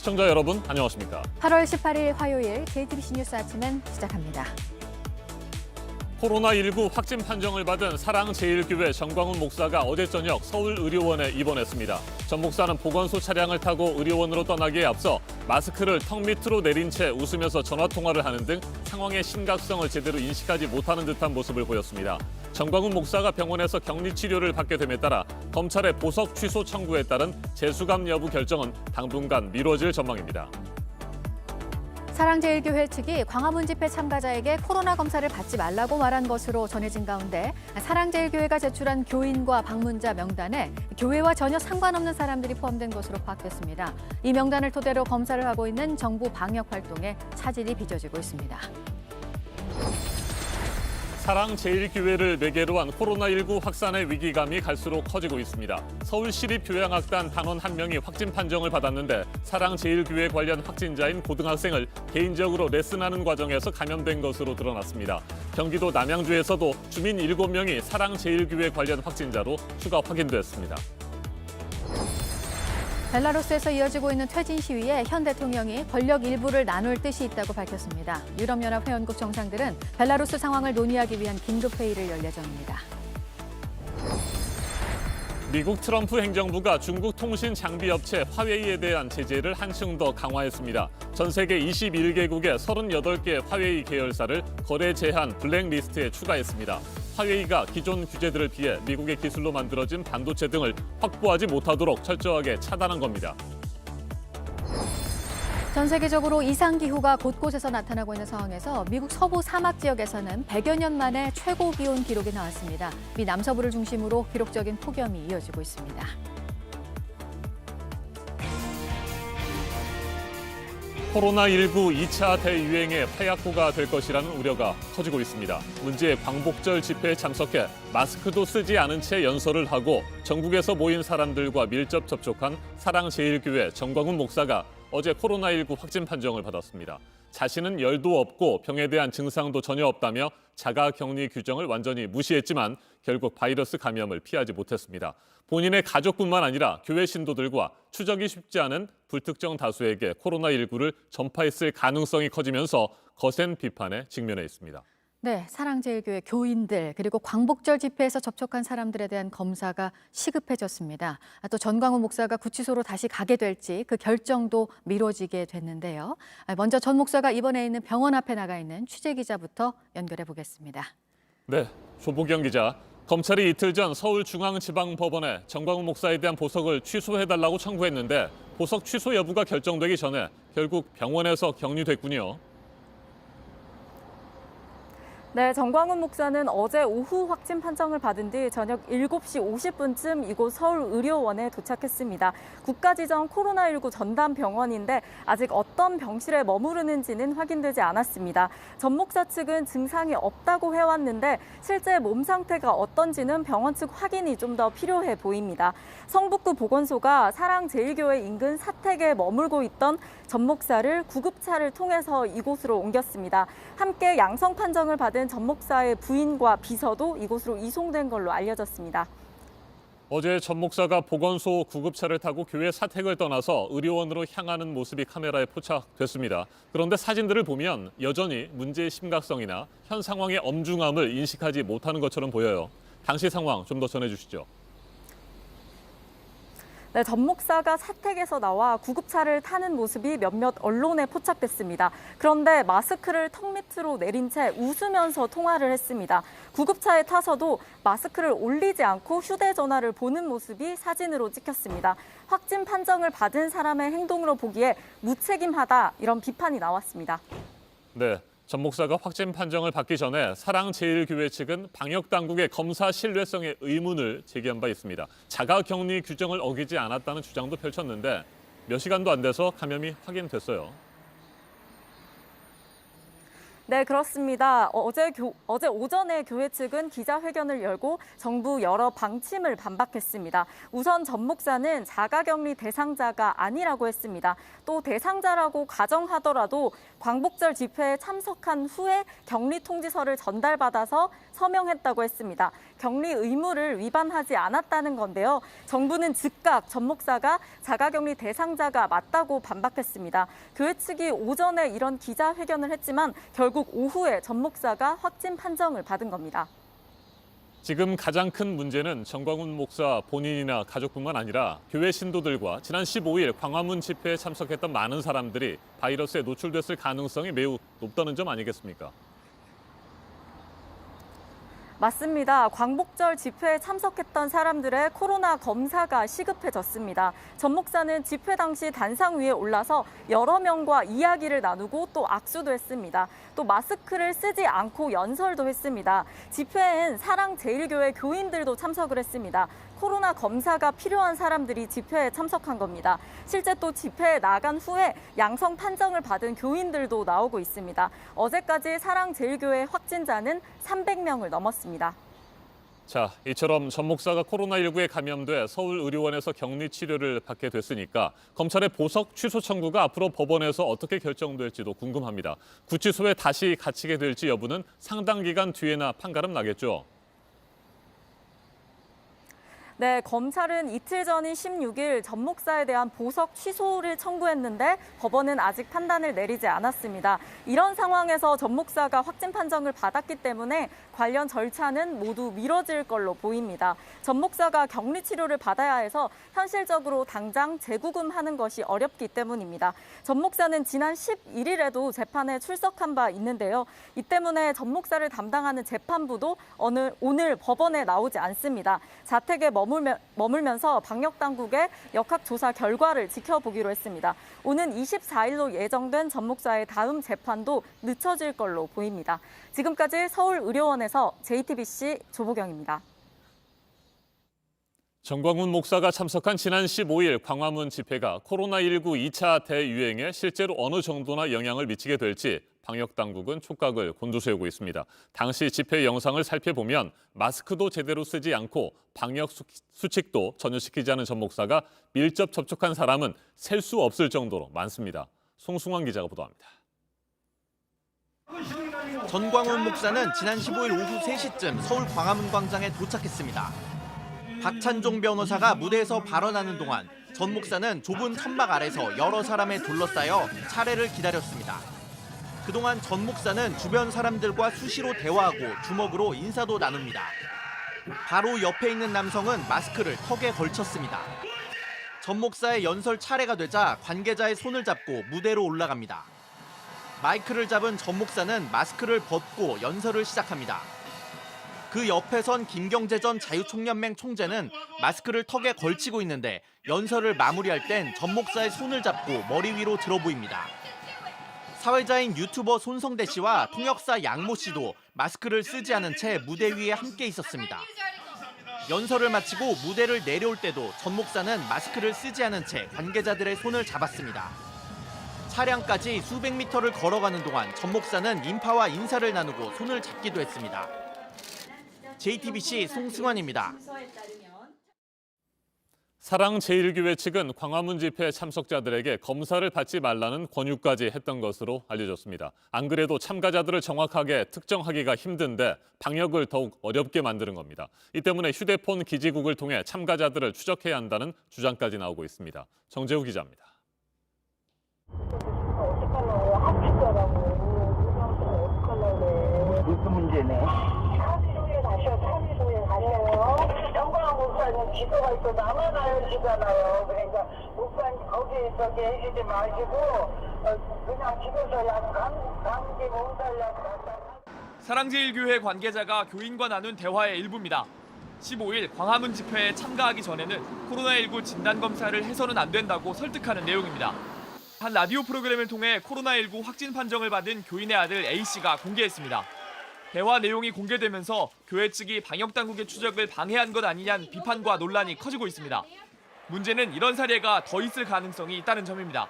시청자 여러분, 안녕하십니까? 8월 18일 화요일 JTBC 뉴스 아침은 시작합니다. 코로나19 확진 판정을 받은 사랑제일교회 정광훈 목사가 어제 저녁 서울의료원에 입원했습니다. 전 목사는 보건소 차량을 타고 의료원으로 떠나기에 앞서 마스크를 턱 밑으로 내린 채 웃으면서 전화통화를 하는 등 상황의 심각성을 제대로 인식하지 못하는 듯한 모습을 보였습니다. 정광훈 목사가 병원에서 격리치료를 받게 됨에 따라 검찰의 보석 취소 청구에 따른 재수감 여부 결정은 당분간 미뤄질 전망입니다. 사랑제일교회 측이 광화문 집회 참가자에게 코로나 검사를 받지 말라고 말한 것으로 전해진 가운데 사랑제일교회가 제출한 교인과 방문자 명단에 교회와 전혀 상관없는 사람들이 포함된 것으로 파악됐습니다. 이 명단을 토대로 검사를 하고 있는 정부 방역 활동에 차질이 빚어지고 있습니다. 사랑제일교회를 매개로 한 코로나19 확산의 위기감이 갈수록 커지고 있습니다. 서울시립교양악단 단원 1명이 확진 판정을 받았는데 사랑제일교회 관련 확진자인 고등학생을 개인적으로 레슨하는 과정에서 감염된 것으로 드러났습니다. 경기도 남양주에서도 주민 7명이 사랑제일교회 관련 확진자로 추가 확인됐습니다. 벨라루스에서 이어지고 있는 퇴진 시위에 현 대통령이 권력 일부를 나눌 뜻이 있다고 밝혔습니다. 유럽연합 회원국 정상들은 벨라루스 상황을 논의하기 위한 긴급회의를 열 예정입니다. 미국 트럼프 행정부가 중국 통신 장비 업체 화웨이에 대한 제재를 한층 더 강화했습니다. 전 세계 21개국의 38개 화웨이 계열사를 거래 제한 블랙리스트에 추가했습니다. 화웨이가 기존 규제들을 피해 미국의 기술로 만들어진 반도체 등을 확보하지 못하도록 철저하게 차단한 겁니다. 전 세계적으로 이상기후가 곳곳에서 나타나고 있는 상황에서 미국 서부 사막 지역에서는 100여 년 만에 최고 기온 기록이 나왔습니다. 미 남서부를 중심으로 기록적인 폭염이 이어지고 있습니다. 코로나19 2차 대유행의 활약고가 될 것이라는 우려가 커지고 있습니다. 문제의 광복절 집회에 참석해 마스크도 쓰지 않은 채 연설을 하고 전국에서 모인 사람들과 밀접 접촉한 사랑제일교회 정광훈 목사가 어제 코로나19 확진 판정을 받았습니다. 자신은 열도 없고 병에 대한 증상도 전혀 없다며 자가격리 규정을 완전히 무시했지만 결국 바이러스 감염을 피하지 못했습니다. 본인의 가족뿐만 아니라 교회 신도들과 추적이 쉽지 않은 불특정 다수에게 코로나19를 전파했을 가능성이 커지면서 거센 비판에 직면해 있습니다. 네, 사랑제일교회 교인들 그리고 광복절 집회에서 접촉한 사람들에 대한 검사가 시급해졌습니다. 또 전광훈 목사가 구치소로 다시 가게 될지 그 결정도 미뤄지게 됐는데요. 먼저 전 목사가 입원해 있는 병원 앞에 나가 있는 취재기자부터 연결해 보겠습니다. 네, 조보경 기자. 검찰이 이틀 전 서울중앙지방법원에 정광훈 목사에 대한 보석을 취소해달라고 청구했는데 보석 취소 여부가 결정되기 전에 결국 병원에서 격리됐군요. 네, 정광훈 목사는 어제 오후 확진 판정을 받은 뒤 저녁 7시 50분쯤 이곳 서울의료원에 도착했습니다. 국가지정 코로나19 전담병원인데 아직 어떤 병실에 머무르는지는 확인되지 않았습니다. 전 목사 측은 증상이 없다고 해왔는데 실제 몸 상태가 어떤지는 병원 측 확인이 좀 더 필요해 보입니다. 성북구 보건소가 사랑제일교회 인근 사택에 머물고 있던 전 목사를 구급차를 통해서 이곳으로 옮겼습니다. 함께 양성 판정을 받은 전 목사의 부인과 비서도 이곳으로 이송된 걸로 알려졌습니다. 어제 전 목사가 보건소 구급차를 타고 교회 사택을 떠나서 의료원으로 향하는 모습이 카메라에 포착됐습니다. 그런데 사진들을 보면 여전히 문제의 심각성이나 현 상황의 엄중함을 인식하지 못하는 것처럼 보여요. 당시 상황 좀 더 전해주시죠. 네, 전 목사가 사택에서 나와 구급차를 타는 모습이 몇몇 언론에 포착됐습니다. 그런데 마스크를 턱 밑으로 내린 채 웃으면서 통화를 했습니다. 구급차에 타서도 마스크를 올리지 않고 휴대전화를 보는 모습이 사진으로 찍혔습니다. 확진 판정을 받은 사람의 행동으로 보기에 무책임하다 이런 비판이 나왔습니다. 네. 전 목사가 확진 판정을 받기 전에 사랑제일교회 측은 방역당국의 검사 신뢰성에 의문을 제기한 바 있습니다. 자가격리 규정을 어기지 않았다는 주장도 펼쳤는데 몇 시간도 안 돼서 감염이 확인됐어요. 네, 그렇습니다. 어제 오전에 교회 측은 기자회견을 열고 정부 여러 방침을 반박했습니다. 우선 전 목사는 자가격리 대상자가 아니라고 했습니다. 또 대상자라고 가정하더라도 광복절 집회에 참석한 후에 격리 통지서를 전달받아서 서명했다고 했습니다. 격리 의무를 위반하지 않았다는 건데요. 정부는 즉각 전 목사가 자가격리 대상자가 맞다고 반박했습니다. 교회 측이 오전에 이런 기자회견을 했지만 결국 오후에 전 목사가 확진 판정을 받은 겁니다. 지금 가장 큰 문제는 정광훈 목사 본인이나 가족뿐만 아니라 교회 신도들과 지난 15일 광화문 집회에 참석했던 많은 사람들이 바이러스에 노출됐을 가능성이 매우 높다는 점 아니겠습니까? 맞습니다. 광복절 집회에 참석했던 사람들의 코로나 검사가 시급해졌습니다. 전 목사는 집회 당시 단상 위에 올라서 여러 명과 이야기를 나누고 또 악수도 했습니다. 또 마스크를 쓰지 않고 연설도 했습니다. 집회엔 사랑제일교회 교인들도 참석을 했습니다. 코로나 검사가 필요한 사람들이 집회에 참석한 겁니다. 실제 또 집회에 나간 후에 양성 판정을 받은 교인들도 나오고 있습니다. 어제까지 사랑제일교회 확진자는 300명을 넘었습니다. 자, 이처럼 전 목사가 코로나19에 감염돼 서울의료원에서 격리 치료를 받게 됐으니까 검찰의 보석 취소 청구가 앞으로 법원에서 어떻게 결정될지도 궁금합니다. 구치소에 다시 갇히게 될지 여부는 상당 기간 뒤에나 판가름 나겠죠. 네, 검찰은 이틀 전인 16일 전 목사에 대한 보석 취소를 청구했는데 법원은 아직 판단을 내리지 않았습니다. 이런 상황에서 전 목사가 확진 판정을 받았기 때문에 관련 절차는 모두 미뤄질 걸로 보입니다. 전 목사가 격리 치료를 받아야 해서 현실적으로 당장 재구금하는 것이 어렵기 때문입니다. 전 목사는 지난 11일에도 재판에 출석한 바 있는데요. 이 때문에 전 목사를 담당하는 재판부도 오늘 법원에 나오지 않습니다. 자택에 머물면서 방역당국의 역학조사 결과를 지켜보기로 했습니다. 오는 24일로 예정된 전 목사의 다음 재판도 늦춰질 걸로 보입니다. 지금까지 서울의료원에서 JTBC 조보경입니다. 정광훈 목사가 참석한 지난 15일 광화문 집회가 코로나19 2차 대유행에 실제로 어느 정도나 영향을 미치게 될지 방역당국은 촉각을 곤두세우고 있습니다. 당시 집회 영상을 살펴보면 마스크도 제대로 쓰지 않고 방역 수칙도 전혀 지키지 않은 전 목사가 밀접 접촉한 사람은 셀 수 없을 정도로 많습니다. 송승환 기자가 보도합니다. 전광훈 목사는 지난 15일 오후 3시쯤 서울 광화문 광장에 도착했습니다. 박찬종 변호사가 무대에서 발언하는 동안 전 목사는 좁은 천막 아래서 여러 사람에 둘러싸여 차례를 기다렸습니다. 그동안 전 목사는 주변 사람들과 수시로 대화하고 주먹으로 인사도 나눕니다. 바로 옆에 있는 남성은 마스크를 턱에 걸쳤습니다. 전 목사의 연설 차례가 되자 관계자의 손을 잡고 무대로 올라갑니다. 마이크를 잡은 전 목사는 마스크를 벗고 연설을 시작합니다. 그 옆에 선 김경재 전 자유총연맹 총재는 마스크를 턱에 걸치고 있는데 연설을 마무리할 땐 전 목사의 손을 잡고 머리 위로 들어 보입니다. 사회자인 유튜버 손성대 씨와 통역사 양모 씨도 마스크를 쓰지 않은 채 무대 위에 함께 있었습니다. 연설을 마치고 무대를 내려올 때도 전 목사는 마스크를 쓰지 않은 채 관계자들의 손을 잡았습니다. 차량까지 수백 미터를 걸어가는 동안 전 목사는 인파와 인사를 나누고 손을 잡기도 했습니다. JTBC 송승환입니다. 사랑제일교회 측은 광화문 집회 참석자들에게 검사를 받지 말라는 권유까지 했던 것으로 알려졌습니다. 안 그래도 참가자들을 정확하게 특정하기가 힘든데 방역을 더욱 어렵게 만드는 겁니다. 이 때문에 휴대폰 기지국을 통해 참가자들을 추적해야 한다는 주장까지 나오고 있습니다. 정재우 기자입니다. 무슨 문제네? 기소가 있어 남아가야지잖아요. 그러니까 목사님 거기에 저기 해주지 마시고 그냥 집에서 감기 몸살약. 사랑제일교회 관계자가 교인과 나눈 대화의 일부입니다. 15일 광화문 집회에 참가하기 전에는 코로나19 진단검사를 해서는 안 된다고 설득하는 내용입니다. 한 라디오 프로그램을 통해 코로나19 확진 판정을 받은 교인의 아들 A씨가 공개했습니다. 대화 내용이 공개되면서 교회 측이 방역당국의 추적을 방해한 것 아니냐는 비판과 논란이 커지고 있습니다. 문제는 이런 사례가 더 있을 가능성이 있다는 점입니다.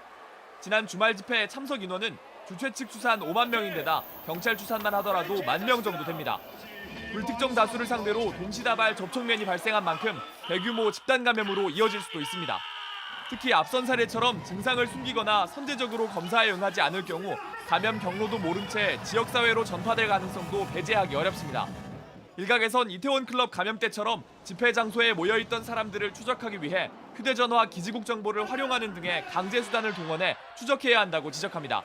지난 주말 집회 참석 인원은 주최 측 추산 5만 명인데다 경찰 추산만 하더라도 1만 명 정도 됩니다. 불특정 다수를 상대로 동시다발 접촉면이 발생한 만큼 대규모 집단 감염으로 이어질 수도 있습니다. 특히 앞선 사례처럼 증상을 숨기거나 선제적으로 검사에 응하지 않을 경우 감염 경로도 모른 채 지역사회로 전파될 가능성도 배제하기 어렵습니다. 일각에선 이태원 클럽 감염 때처럼 집회 장소에 모여있던 사람들을 추적하기 위해 휴대전화 기지국 정보를 활용하는 등의 강제 수단을 동원해 추적해야 한다고 지적합니다.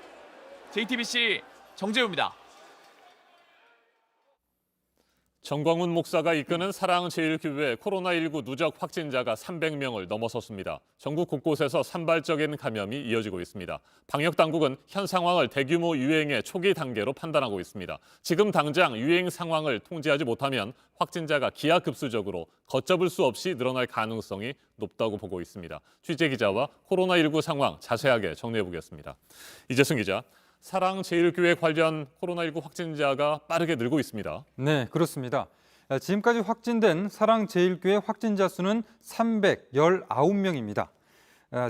JTBC 정재우입니다. 정광훈 목사가 이끄는 사랑제일교회 코로나19 누적 확진자가 300명을 넘어섰습니다. 전국 곳곳에서 산발적인 감염이 이어지고 있습니다. 방역당국은 현 상황을 대규모 유행의 초기 단계로 판단하고 있습니다. 지금 당장 유행 상황을 통제하지 못하면 확진자가 기하급수적으로 걷잡을 수 없이 늘어날 가능성이 높다고 보고 있습니다. 취재기자와 코로나19 상황 자세하게 정리해보겠습니다. 이재승 기자. 사랑제일교회 관련 코로나19 확진자가 빠르게 늘고 있습니다. 네, 그렇습니다. 지금까지 확진된 사랑제일교회 확진자 수는 319명입니다.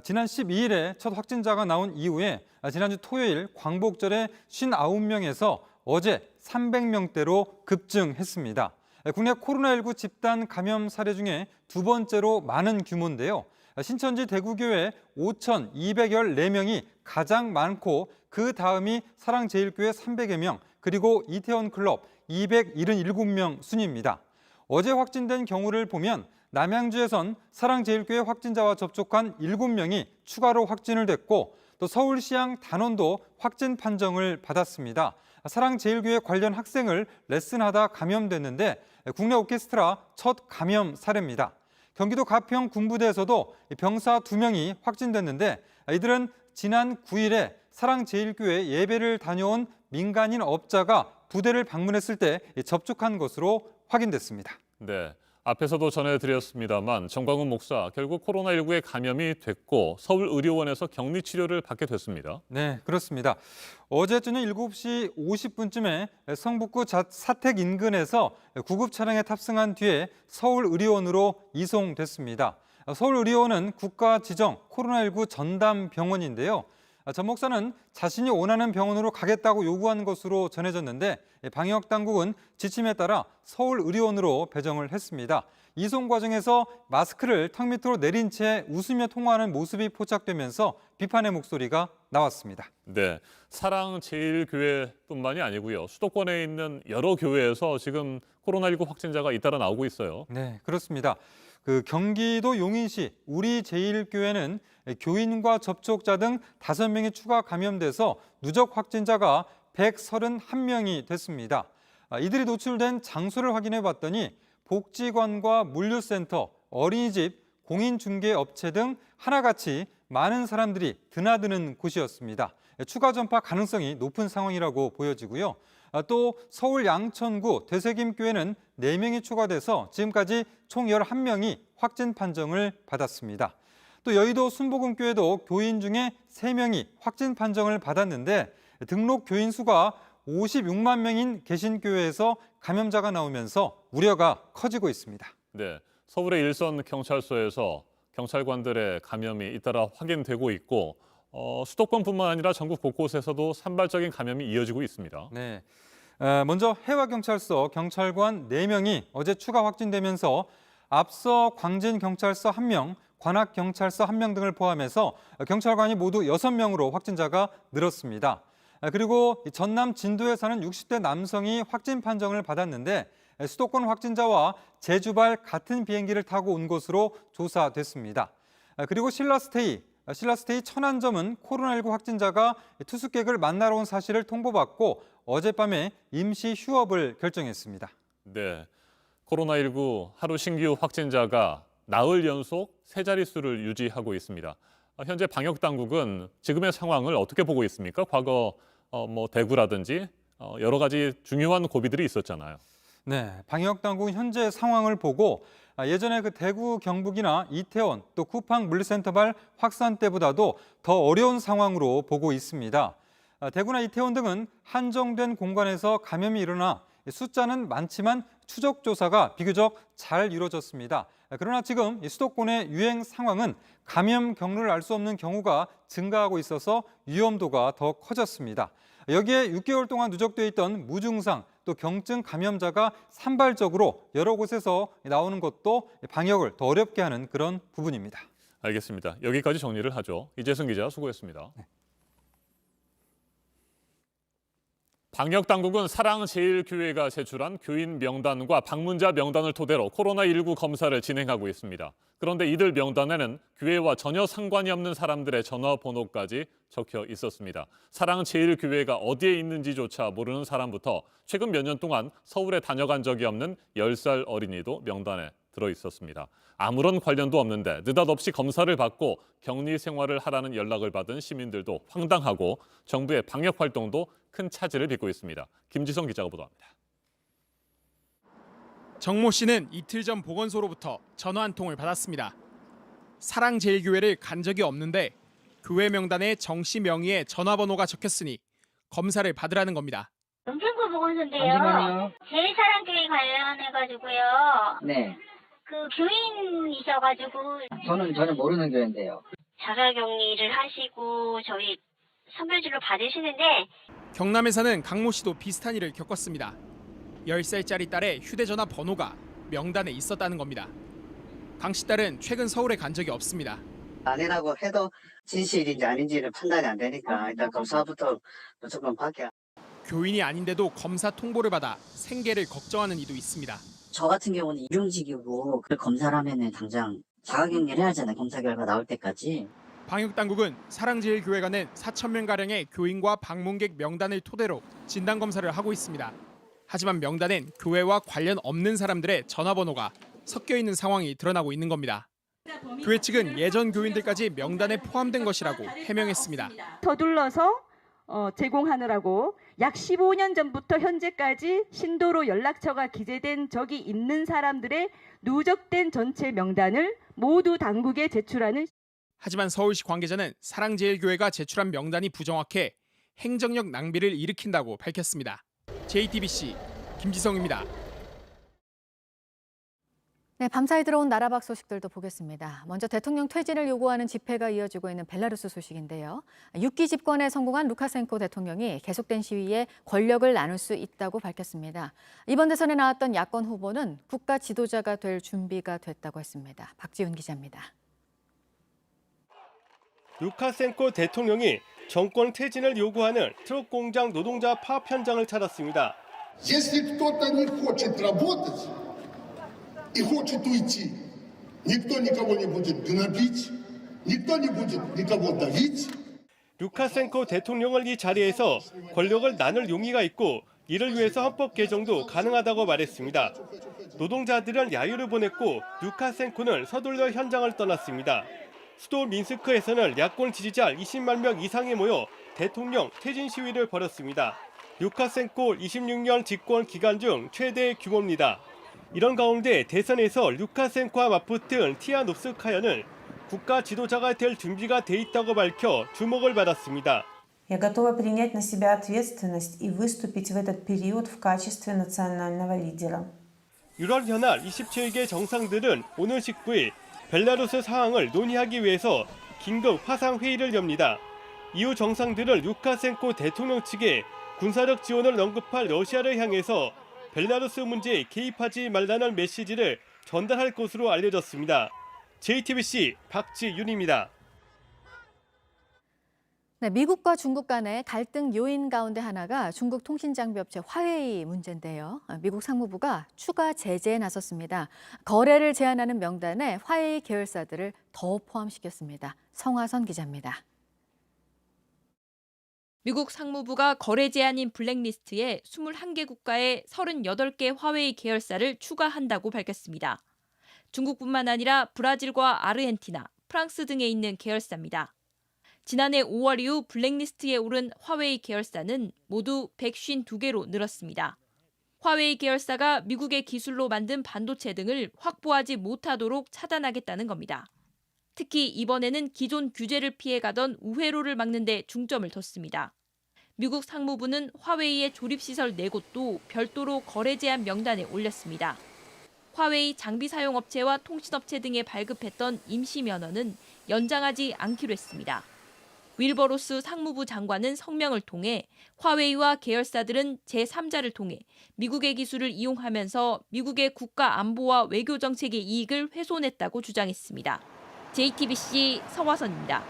지난 12일에 첫 확진자가 나온 이후에 지난주 토요일 광복절에 59명에서 어제 300명대로 급증했습니다. 국내 코로나19 집단 감염 사례 중에 두 번째로 많은 규모인데요. 신천지 대구교회 5,214명이 가장 많고 그 다음이 사랑제일교회 300여 명, 그리고 이태원 클럽 277명 순입니다. 어제 확진된 경우를 보면 남양주에선 사랑제일교회 확진자와 접촉한 7명이 추가로 확진을 됐고 또 서울시향 단원도 확진 판정을 받았습니다. 사랑제일교회 관련 학생을 레슨하다 감염됐는데 국내 오케스트라 첫 감염 사례입니다. 경기도 가평 군부대에서도 병사 2명이 확진됐는데 이들은 지난 9일에 사랑제일교회 예배를 다녀온 민간인 업자가 부대를 방문했을 때 접촉한 것으로 확인됐습니다. 네, 앞에서도 전해드렸습니다만 정광훈 목사 결국 코로나19에 감염이 됐고 서울의료원에서 격리치료를 받게 됐습니다. 네, 그렇습니다. 어제 저녁 7시 50분쯤에 성북구 사택 인근에서 구급 차량에 탑승한 뒤에 서울의료원으로 이송됐습니다. 서울의료원은 국가 지정 코로나19 전담 병원인데요. 전 목사는 자신이 원하는 병원으로 가겠다고 요구한 것으로 전해졌는데 방역당국은 지침에 따라 서울의료원으로 배정을 했습니다. 이송 과정에서 마스크를 턱 밑으로 내린 채 웃으며 통화하는 모습이 포착되면서 비판의 목소리가 나왔습니다. 네, 사랑제일교회뿐만이 아니고요. 수도권에 있는 여러 교회에서 지금 코로나19 확진자가 잇따라 나오고 있어요. 네, 그렇습니다. 경기도 용인시 우리제일교회는 교인과 접촉자 등 5명이 추가 감염돼서 누적 확진자가 131명이 됐습니다. 이들이 노출된 장소를 확인해 봤더니 복지관과 물류센터, 어린이집, 공인중개업체 등 하나같이 많은 사람들이 드나드는 곳이었습니다. 추가 전파 가능성이 높은 상황이라고 보여지고요. 또 서울 양천구 되새김교회는 4명이 추가돼서 지금까지 총 11명이 확진 판정을 받았습니다. 또 여의도 순복음교회도 교인 중에 3명이 확진 판정을 받았는데 등록 교인 수가 56만 명인 개신교회에서 감염자가 나오면서 우려가 커지고 있습니다. 네, 서울의 일선 경찰서에서 경찰관들의 감염이 잇따라 확인되고 있고 수도권뿐만 아니라 전국 곳곳에서도 산발적인 감염이 이어지고 있습니다. 네, 먼저 해와경찰서 경찰관 4명이 어제 추가 확진되면서 앞서 광진경찰서 1명, 관악경찰서 1명 등을 포함해서 경찰관이 모두 6명으로 확진자가 늘었습니다. 그리고 전남 진도에 사는 60대 남성이 확진 판정을 받았는데 수도권 확진자와 제주발 같은 비행기를 타고 온 것으로 조사됐습니다. 그리고 신라스테이 천안점은 코로나19 확진자가 투숙객을 만나러 온 사실을 통보받고 어젯밤에 임시 휴업을 결정했습니다. 네, 코로나19 하루 신규 확진자가 나흘 연속 세 자릿수를 유지하고 있습니다. 현재 방역 당국은 지금의 상황을 어떻게 보고 있습니까? 과거 대구라든지 여러 가지 중요한 고비들이 있었잖아요. 네, 방역 당국은 현재 상황을 보고 예전에 대구 경북이나 이태원 또 쿠팡 물류센터발 확산 때보다도 더 어려운 상황으로 보고 있습니다. 대구나 이태원 등은 한정된 공간에서 감염이 일어나 숫자는 많지만 추적 조사가 비교적 잘 이루어졌습니다. 그러나 지금 수도권의 유행 상황은 감염 경로를 알 수 없는 경우가 증가하고 있어서 위험도가 더 커졌습니다. 여기에 6개월 동안 누적돼 있던 무증상 또 경증 감염자가 산발적으로 여러 곳에서 나오는 것도 방역을 더 어렵게 하는 그런 부분입니다. 알겠습니다. 여기까지 정리를 하죠. 이재승 기자 수고했습니다. 네. 방역당국은 사랑제일교회가 제출한 교인 명단과 방문자 명단을 토대로 코로나19 검사를 진행하고 있습니다. 그런데 이들 명단에는 교회와 전혀 상관이 없는 사람들의 전화번호까지 적혀 있었습니다. 사랑제일교회가 어디에 있는지조차 모르는 사람부터 최근 몇 년 동안 서울에 다녀간 적이 없는 10살 어린이도 명단에 들어있었습니다. 아무런 관련도 없는데 느닷없이 검사를 받고 격리 생활을 하라는 연락을 받은 시민들도 황당하고 정부의 방역 활동도 큰 차질을 빚고 있습니다. 김지성 기자가 보도합니다. 정모 씨는 이틀 전 보건소로부터 전화 한 통을 받았습니다. 사랑제일교회를 간 적이 없는데 교회 명단에 정 씨 명의의 전화번호가 적혔으니 검사를 받으라는 겁니다. 은평구 보건소인데요. 제일사랑교회 관련해가지고요. 네. 그 교인이셔가지고 저는 전혀 모르는 교회인데요. 자가격리를 하시고 저희 선별진료 받으시는데 경남에 사는 강모 씨도 비슷한 일을 겪었습니다. 10살짜리 딸의 휴대전화 번호가 명단에 있었다는 겁니다. 강 씨 딸은 최근 서울에 간 적이 없습니다. 아니라고 해도 진실인지 아닌지는 판단이 안 되니까 일단 검사부터 무조건 받게. 교인이 아닌데도 검사 통보를 받아 생계를 걱정하는 이도 있습니다. 저 같은 경우는 일용직이고 그 검사를 하면은 당장 자가격리를 해야 하잖아요. 검사 결과 나올 때까지. 방역당국은 사랑제일교회가 낸 4,000명가량의 교인과 방문객 명단을 토대로 진단검사를 하고 있습니다. 하지만 명단엔 교회와 관련 없는 사람들의 전화번호가 섞여 있는 상황이 드러나고 있는 겁니다. 교회 측은 예전 교인들까지 명단에 포함된 것이라고 해명했습니다. 서둘러서 제공하느라고 약 15년 전부터 현재까지 신도로 연락처가 기재된 적이 있는 사람들의 누적된 전체 명단을 모두 당국에 제출하는. 하지만 서울시 관계자는 사랑제일교회가 제출한 명단이 부정확해 행정력 낭비를 일으킨다고 밝혔습니다. JTBC 김지성입니다. 네, 밤사이 들어온 나라 밖 소식들도 보겠습니다. 먼저 대통령 퇴진을 요구하는 집회가 이어지고 있는 벨라루스 소식인데요. 6기 집권에 성공한 루카센코 대통령이 계속된 시위에 권력을 나눌 수 있다고 밝혔습니다. 이번 대선에 나왔던 야권 후보는 국가 지도자가 될 준비가 됐다고 했습니다. 박지훈 기자입니다. 루카센코 대통령이 정권 퇴진을 요구하는 트럭 공장 노동자 파업 현장을 찾았습니다. Если кто-то не хочет работать и хочет уйти, никто никого не будет гнобить, никто не будет никого давить. 루카센코 대통령은 이 자리에서 권력을 나눌 용의가 있고 이를 위해서 헌법 개정도 가능하다고 말했습니다. 노동자들은 야유를 보냈고 루카센코는 서둘러 현장을 떠났습니다. 수도 민스크에서는 야권 지지자 20만 명 이상이 모여 대통령 퇴진 시위를 벌였습니다. 루카센코 26년 집권 기간 중 최대 규모입니다. 이런 가운데 대선에서 루카센코와 맞붙은 티하노프스카야는 국가 지도자가 될 준비가 돼 있다고 밝혀 주목을 받았습니다. Я готова принять на себя ответственность и выступить в этот период в качестве национального лидера. 유럽 연합 27개 정상들은 오늘 19일 벨라루스 상황을 논의하기 위해서 긴급 화상 회의를 엽니다. 이후 정상들은 루카센코 대통령 측에 군사력 지원을 언급할 러시아를 향해서 벨라루스 문제에 개입하지 말라는 메시지를 전달할 것으로 알려졌습니다. JTBC 박지윤입니다. 네, 미국과 중국 간의 갈등 요인 가운데 하나가 중국 통신장비업체 화웨이 문제인데요. 미국 상무부가 추가 제재에 나섰습니다. 거래를 제한하는 명단에 화웨이 계열사들을 더 포함시켰습니다. 성화선 기자입니다. 미국 상무부가 거래 제한인 블랙리스트에 21개 국가의 38개 화웨이 계열사를 추가한다고 밝혔습니다. 중국뿐만 아니라 브라질과 아르헨티나, 프랑스 등에 있는 계열사입니다. 지난해 5월 이후 블랙리스트에 오른 화웨이 계열사는 모두 152개로 늘었습니다. 화웨이 계열사가 미국의 기술로 만든 반도체 등을 확보하지 못하도록 차단하겠다는 겁니다. 특히 이번에는 기존 규제를 피해가던 우회로를 막는 데 중점을 뒀습니다. 미국 상무부는 화웨이의 조립시설 4곳도 별도로 거래 제한 명단에 올렸습니다. 화웨이 장비 사용 업체와 통신업체 등에 발급했던 임시 면허는 연장하지 않기로 했습니다. 윌버로스 상무부 장관은 성명을 통해 화웨이와 계열사들은 제3자를 통해 미국의 기술을 이용하면서 미국의 국가 안보와 외교 정책의 이익을 훼손했다고 주장했습니다. JTBC 성화선입니다.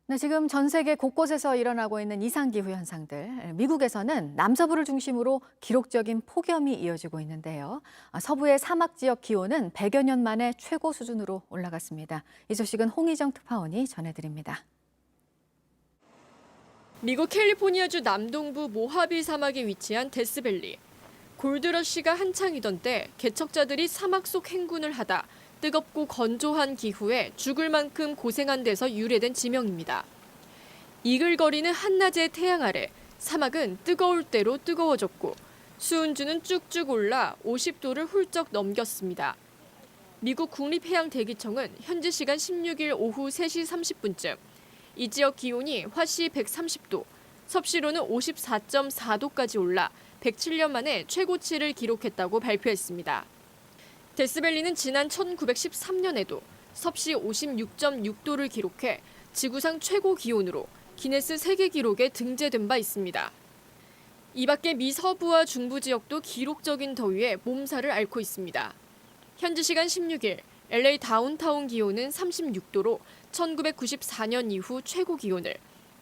네, 지금 전 세계 곳곳에서 일어나고 있는 이상기후 현상들. 미국에서는 남서부를 중심으로 기록적인 폭염이 이어지고 있는데요. 서부의 사막 지역 기온은 100여 년 만에 최고 수준으로 올라갔습니다. 이 소식은 홍희정 특파원이 전해드립니다. 미국 캘리포니아주 남동부 모하비 사막에 위치한 데스밸리. 골드러시가 한창이던 때 개척자들이 사막 속 행군을 하다 뜨겁고 건조한 기후에 죽을 만큼 고생한 데서 유래된 지명입니다. 이글거리는 한낮의 태양 아래 사막은 뜨거울 대로 뜨거워졌고 수은주는 쭉쭉 올라 50도를 훌쩍 넘겼습니다. 미국 국립해양대기청은 현지 시간 16일 오후 3시 30분쯤 이 지역 기온이 화씨 130도, 섭씨로는 54.4도까지 올라 107년 만에 최고치를 기록했다고 발표했습니다. 데스밸리는 지난 1913년에도 섭씨 56.6도를 기록해 지구상 최고 기온으로 기네스 세계 기록에 등재된 바 있습니다. 이 밖에 미 서부와 중부 지역도 기록적인 더위에 몸살을 앓고 있습니다. 현지 시간 16일 LA 다운타운 기온은 36도로 1994년 이후 최고 기온을,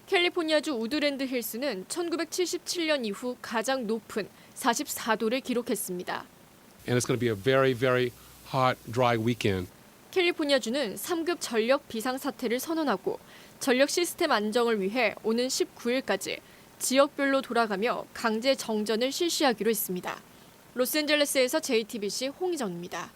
캘리포니아주 우드랜드 힐스는 1977년 이후 가장 높은 44도를 기록했습니다. And it's going to be a very, very hot, dry weekend. 캘리포니아주는 3급 전력 비상사태를 선언하고 전력 시스템 안정을 위해 오는 19일까지 지역별로 돌아가며 강제 정전을 실시하기로 했습니다. 로스앤젤레스에서 JTBC 홍희정입니다.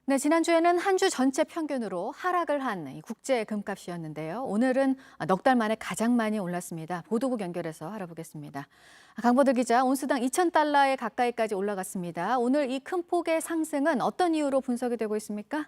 네, 지난주에는 한 주 전체 평균으로 하락을 한 국제 금값이었는데요. 오늘은 넉 달 만에 가장 많이 올랐습니다. 보도국 연결해서 알아보겠습니다. 강보들 기자, 온수당 2,000달러에 가까이까지 올라갔습니다. 오늘 이 큰 폭의 상승은 어떤 이유로 분석이 되고 있습니까?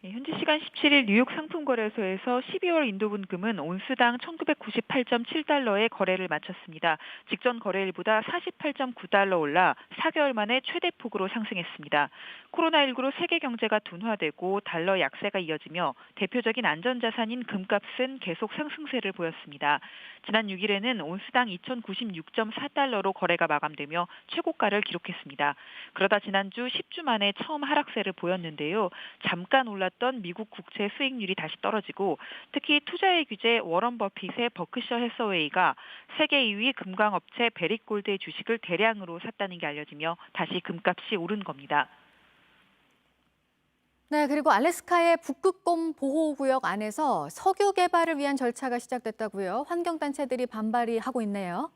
현지 시간 17일 뉴욕 상품거래소에서 12월 인도분금은 온수당 1,998.7달러에 거래를 마쳤습니다. 직전 거래일보다 48.9달러 올라 4개월 만에 최대폭으로 상승했습니다. 코로나19로 세계 경제가 둔화되고 달러 약세가 이어지며 대표적인 안전자산인 금값은 계속 상승세를 보였습니다. 지난 6일에는 온수당 2,096.4달러로 거래가 마감되며 최고가를 기록했습니다. 그러다 지난주 10주 만에 처음 하락세를 보였는데요. 잠깐 올랐던 미국 국채 수익률이 다시 떨어지고 특히 투자의 규제 워런 버핏의 버크셔 해서웨이가 세계 2위 금광업체 베릭골드의 주식을 대량으로 샀다는 게 알려지며 다시 금값이 오른 겁니다. 네, 그리고 알래스카의 북극곰 보호구역 안에서 석유 개발을 위한 절차가 시작됐다고요. 환경단체들이 반발이 하고 있네요.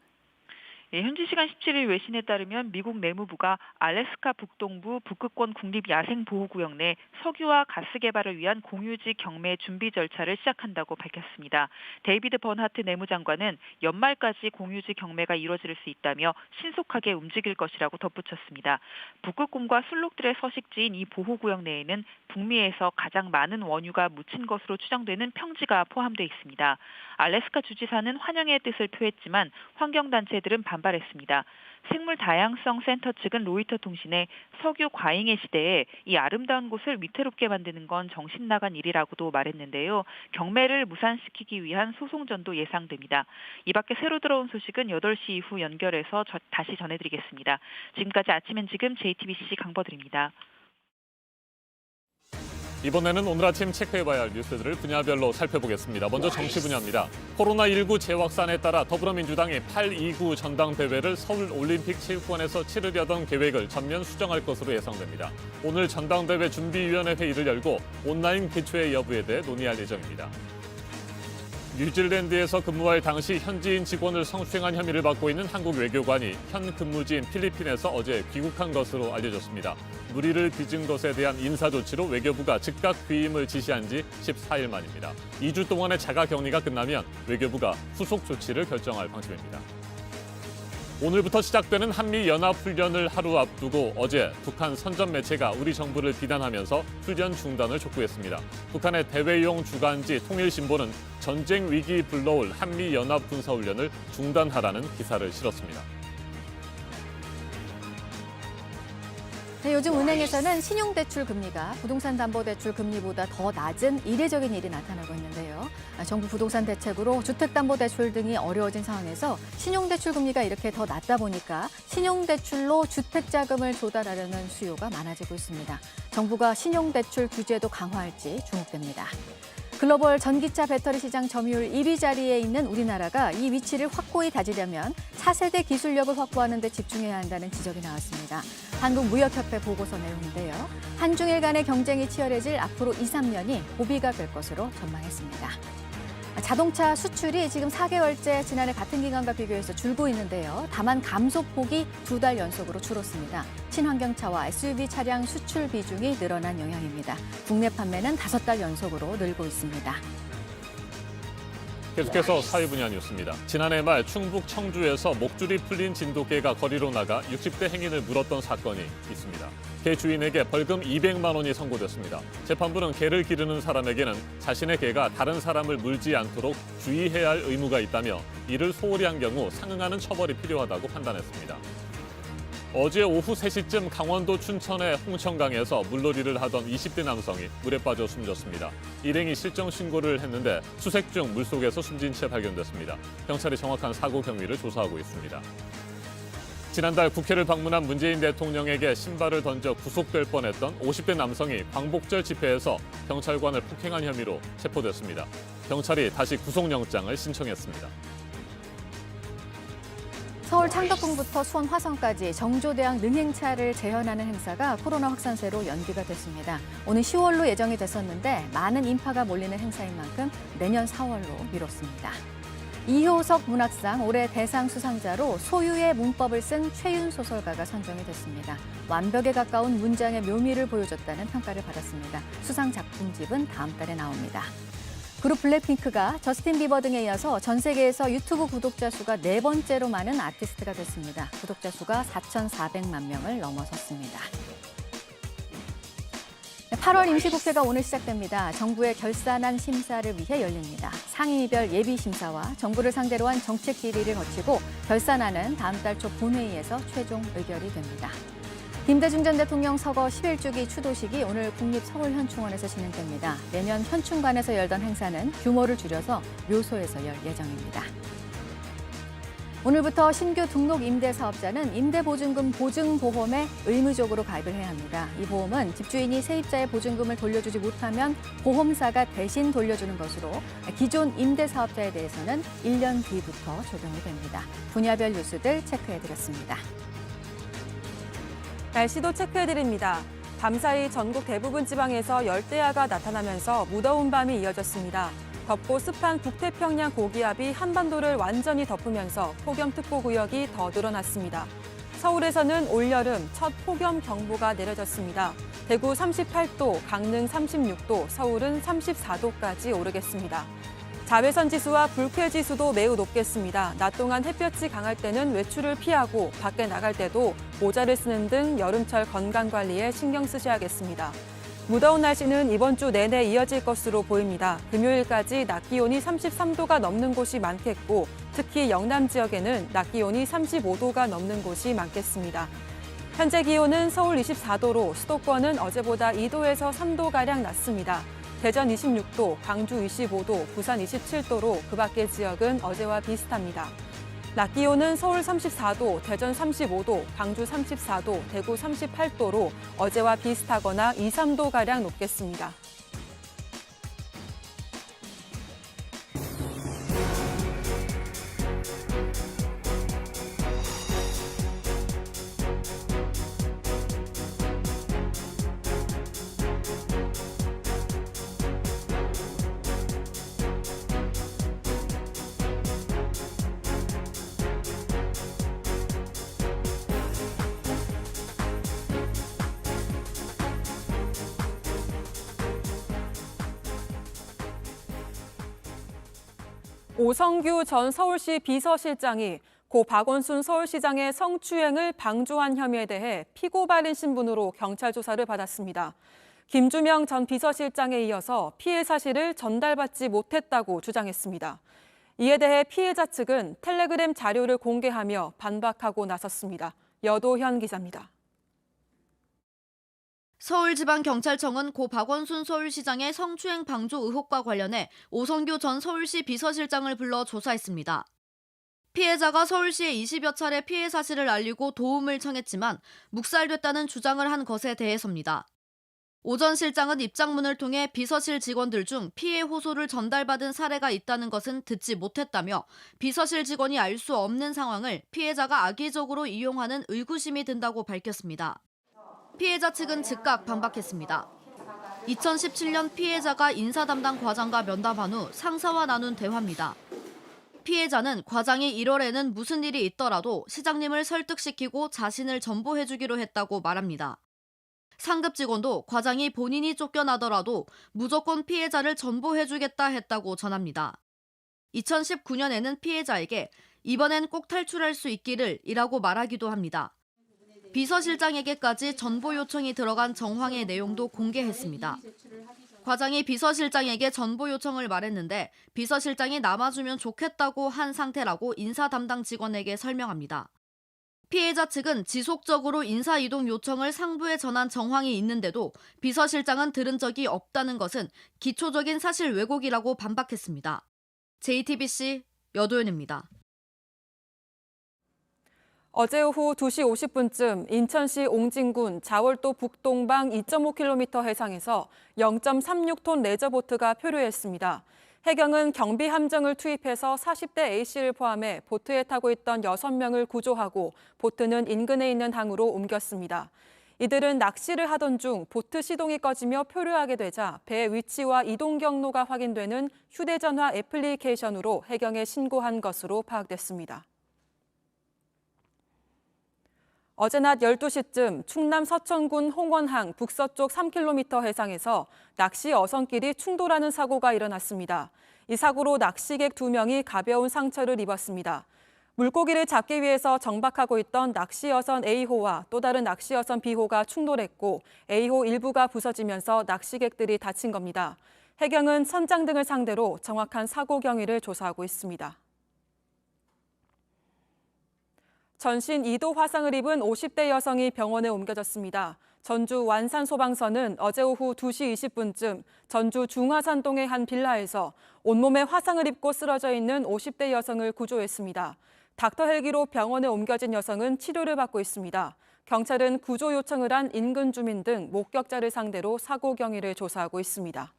현지 시간 17일 외신에 따르면 미국 내무부가 알래스카 북동부 북극권 국립야생보호구역 내 석유와 가스 개발을 위한 공유지 경매 준비 절차를 시작한다고 밝혔습니다. 데이비드 번하트 내무장관은 연말까지 공유지 경매가 이루어질 수 있다며 신속하게 움직일 것이라고 덧붙였습니다. 북극곰과 술록들의 서식지인 이 보호구역 내에는 북미에서 가장 많은 원유가 묻힌 것으로 추정되는 평지가 포함되어 있습니다. 알래스카 주지사는 환영의 뜻을 표했지만 환경단체들은 반발했습니다. 생물 다양성 센터 측은 로이터 통신에 석유 과잉의 시대에 이 아름다운 곳을 위태롭게 만드는 건 정신 나간 일이라고도 말했는데요. 경매를 무산시키기 위한 소송전도 예상됩니다. 이 밖에 새로 들어온 소식은 8시 이후 연결해서 다시 전해드리겠습니다. 지금까지 아침엔 지금 JTBC 강버들입니다. 이번에는 오늘 아침 체크해봐야 할 뉴스들을 분야별로 살펴보겠습니다. 먼저 정치 분야입니다. 코로나19 재확산에 따라 더불어민주당이 8.29 전당대회를 서울올림픽체육관에서 치르려던 계획을 전면 수정할 것으로 예상됩니다. 오늘 전당대회 준비위원회 회의를 열고 온라인 개최의 여부에 대해 논의할 예정입니다. 뉴질랜드에서 근무할 당시 현지인 직원을 성추행한 혐의를 받고 있는 한국 외교관이 현 근무지인 필리핀에서 어제 귀국한 것으로 알려졌습니다. 무리를 빚은 것에 대한 인사조치로 외교부가 즉각 귀임을 지시한 지 14일 만입니다. 2주 동안의 자가격리가 끝나면 외교부가 후속 조치를 결정할 방침입니다. 오늘부터 시작되는 한미연합훈련을 하루 앞두고 어제 북한 선전 매체가 우리 정부를 비난하면서 훈련 중단을 촉구했습니다. 북한의 대외용 주간지 통일신보는 전쟁 위기 불러올 한미연합군사훈련을 중단하라는 기사를 실었습니다. 네, 요즘 은행에서는 신용대출 금리가 부동산 담보대출 금리보다 더 낮은 이례적인 일이 나타나고 있는데요. 정부 부동산 대책으로 주택담보대출 등이 어려워진 상황에서 신용대출 금리가 이렇게 더 낮다 보니까 신용대출로 주택자금을 조달하려는 수요가 많아지고 있습니다. 정부가 신용대출 규제도 강화할지 주목됩니다. 글로벌 전기차 배터리 시장 점유율 1위 자리에 있는 우리나라가 이 위치를 확고히 다지려면 차세대 기술력을 확보하는 데 집중해야 한다는 지적이 나왔습니다. 한국무역협회 보고서 내용인데요. 한중일 간의 경쟁이 치열해질 앞으로 2, 3년이 고비가 될 것으로 전망했습니다. 자동차 수출이 지금 4개월째 지난해 같은 기간과 비교해서 줄고 있는데요. 다만 감소폭이 2달 연속으로 줄었습니다. 친환경차와 SUV 차량 수출 비중이 늘어난 영향입니다. 국내 판매는 5달 연속으로 늘고 있습니다. 계속해서 사회 분야 뉴스입니다. 지난해 말 충북 청주에서 목줄이 풀린 진돗개가 거리로 나가 60대 행인을 물었던 사건이 있습니다. 개 주인에게 벌금 200만 원이 선고됐습니다. 재판부는 개를 기르는 사람에게는 자신의 개가 다른 사람을 물지 않도록 주의해야 할 의무가 있다며 이를 소홀히 한 경우 상응하는 처벌이 필요하다고 판단했습니다. 어제 오후 3시쯤 강원도 춘천의 홍천강에서 물놀이를 하던 20대 남성이 물에 빠져 숨졌습니다. 일행이 실종 신고를 했는데 수색 중 물속에서 숨진 채 발견됐습니다. 경찰이 정확한 사고 경위를 조사하고 있습니다. 지난달 국회를 방문한 문재인 대통령에게 신발을 던져 구속될 뻔했던 50대 남성이 광복절 집회에서 경찰관을 폭행한 혐의로 체포됐습니다. 경찰이 다시 구속영장을 신청했습니다. 서울 창덕궁부터 수원 화성까지 정조대왕 능행차를 재현하는 행사가 코로나 확산세로 연기가 됐습니다. 오는 10월로 예정이 됐었는데 많은 인파가 몰리는 행사인 만큼 내년 4월로 미뤘습니다. 이효석 문학상 올해 대상 수상자로 소유의 문법을 쓴 최윤 소설가가 선정이 됐습니다. 완벽에 가까운 문장의 묘미를 보여줬다는 평가를 받았습니다. 수상 작품집은 다음 달에 나옵니다. 그룹 블랙핑크가 저스틴 비버 등에 이어서 전 세계에서 유튜브 구독자 수가 4번째로 많은 아티스트가 됐습니다. 구독자 수가 4,400만 명을 넘어섰습니다. 8월 임시국회가 오늘 시작됩니다. 정부의 결산안 심사를 위해 열립니다. 상임위별 예비심사와 정부를 상대로 한 정책 질의를 거치고 결산안은 다음 달 초 본회의에서 최종 의결이 됩니다. 김대중 전 대통령 서거 11주기 추도식이 오늘 국립서울현충원에서 진행됩니다. 내년 현충관에서 열던 행사는 규모를 줄여서 묘소에서 열 예정입니다. 오늘부터 신규 등록 임대사업자는 임대보증금 보증보험에 의무적으로 가입을 해야 합니다. 이 보험은 집주인이 세입자의 보증금을 돌려주지 못하면 보험사가 대신 돌려주는 것으로 기존 임대사업자에 대해서는 1년 뒤부터 적용이 됩니다. 분야별 뉴스들 체크해드렸습니다. 날씨도 체크해드립니다. 밤사이 전국 대부분 지방에서 열대야가 나타나면서 무더운 밤이 이어졌습니다. 덥고 습한 북태평양 고기압이 한반도를 완전히 덮으면서 폭염특보 구역이 더 늘어났습니다. 서울에서는 올여름 첫 폭염 경보가 내려졌습니다. 대구 38도, 강릉 36도, 서울은 34도까지 오르겠습니다. 자외선 지수와 불쾌 지수도 매우 높겠습니다. 낮 동안 햇볕이 강할 때는 외출을 피하고 밖에 나갈 때도 모자를 쓰는 등 여름철 건강 관리에 신경 쓰셔야겠습니다. 무더운 날씨는 이번 주 내내 이어질 것으로 보입니다. 금요일까지 낮 기온이 33도가 넘는 곳이 많겠고 특히 영남 지역에는 낮 기온이 35도가 넘는 곳이 많겠습니다. 현재 기온은 서울 24도로 수도권은 어제보다 2도에서 3도가량 낮습니다. 대전 26도, 광주 25도, 부산 27도로 그 밖의 지역은 어제와 비슷합니다. 낮 기온은 서울 34도, 대전 35도, 광주 34도, 대구 38도로 어제와 비슷하거나 2, 3도가량 높겠습니다. 오성규 전 서울시 비서실장이 고 박원순 서울시장의 성추행을 방조한 혐의에 대해 피고발인 신분으로 경찰 조사를 받았습니다. 김주명 전 비서실장에 이어서 피해 사실을 전달받지 못했다고 주장했습니다. 이에 대해 피해자 측은 텔레그램 자료를 공개하며 반박하고 나섰습니다. 여도현 기자입니다. 서울지방경찰청은 고 박원순 서울시장의 성추행 방조 의혹과 관련해 오성규 전 서울시 비서실장을 불러 조사했습니다. 피해자가 서울시에 20여 차례 피해 사실을 알리고 도움을 청했지만 묵살됐다는 주장을 한 것에 대해서입니다. 오 전 실장은 입장문을 통해 비서실 직원들 중 피해 호소를 전달받은 사례가 있다는 것은 듣지 못했다며 비서실 직원이 알 수 없는 상황을 피해자가 악의적으로 이용하는 의구심이 든다고 밝혔습니다. 피해자 측은 즉각 반박했습니다. 2017년 피해자가 인사 담당 과장과 면담한 후 상사와 나눈 대화입니다. 피해자는 과장이 1월에는 무슨 일이 있더라도 시장님을 설득시키고 자신을 전보해주기로 했다고 말합니다. 상급 직원도 과장이 본인이 쫓겨나더라도 무조건 피해자를 전보해주겠다 했다고 전합니다. 2019년에는 피해자에게 이번엔 꼭 탈출할 수 있기를 이라고 말하기도 합니다. 비서실장에게까지 전보 요청이 들어간 정황의 내용도 공개했습니다. 과장이 비서실장에게 전보 요청을 말했는데 비서실장이 남아주면 좋겠다고 한 상태라고 인사 담당 직원에게 설명합니다. 피해자 측은 지속적으로 인사 이동 요청을 상부에 전한 정황이 있는데도 비서실장은 들은 적이 없다는 것은 기초적인 사실 왜곡이라고 반박했습니다. JTBC 여도윤입니다. 어제 오후 2시 50분쯤 인천시 옹진군 자월도 북동방 2.5km 해상에서 0.36톤 레저보트가 표류했습니다. 해경은 경비 함정을 투입해서 40대 A씨를 포함해 보트에 타고 있던 6명을 구조하고 보트는 인근에 있는 항으로 옮겼습니다. 이들은 낚시를 하던 중 보트 시동이 꺼지며 표류하게 되자 배의 위치와 이동 경로가 확인되는 휴대전화 애플리케이션으로 해경에 신고한 것으로 파악됐습니다. 어제 낮 12시쯤 충남 서천군 홍원항 북서쪽 3km 해상에서 낚시 어선끼리 충돌하는 사고가 일어났습니다. 이 사고로 낚시객 2명이 가벼운 상처를 입었습니다. 물고기를 잡기 위해서 정박하고 있던 낚시 어선 A호와 또 다른 낚시 어선 B호가 충돌했고 A호 일부가 부서지면서 낚시객들이 다친 겁니다. 해경은 선장 등을 상대로 정확한 사고 경위를 조사하고 있습니다. 전신 2도 화상을 입은 50대 여성이 병원에 옮겨졌습니다. 전주 완산소방서는 어제 오후 2시 20분쯤 전주 중화산동의 한 빌라에서 온몸에 화상을 입고 쓰러져 있는 50대 여성을 구조했습니다. 닥터 헬기로 병원에 옮겨진 여성은 치료를 받고 있습니다. 경찰은 구조 요청을 한 인근 주민 등 목격자를 상대로 사고 경위를 조사하고 있습니다.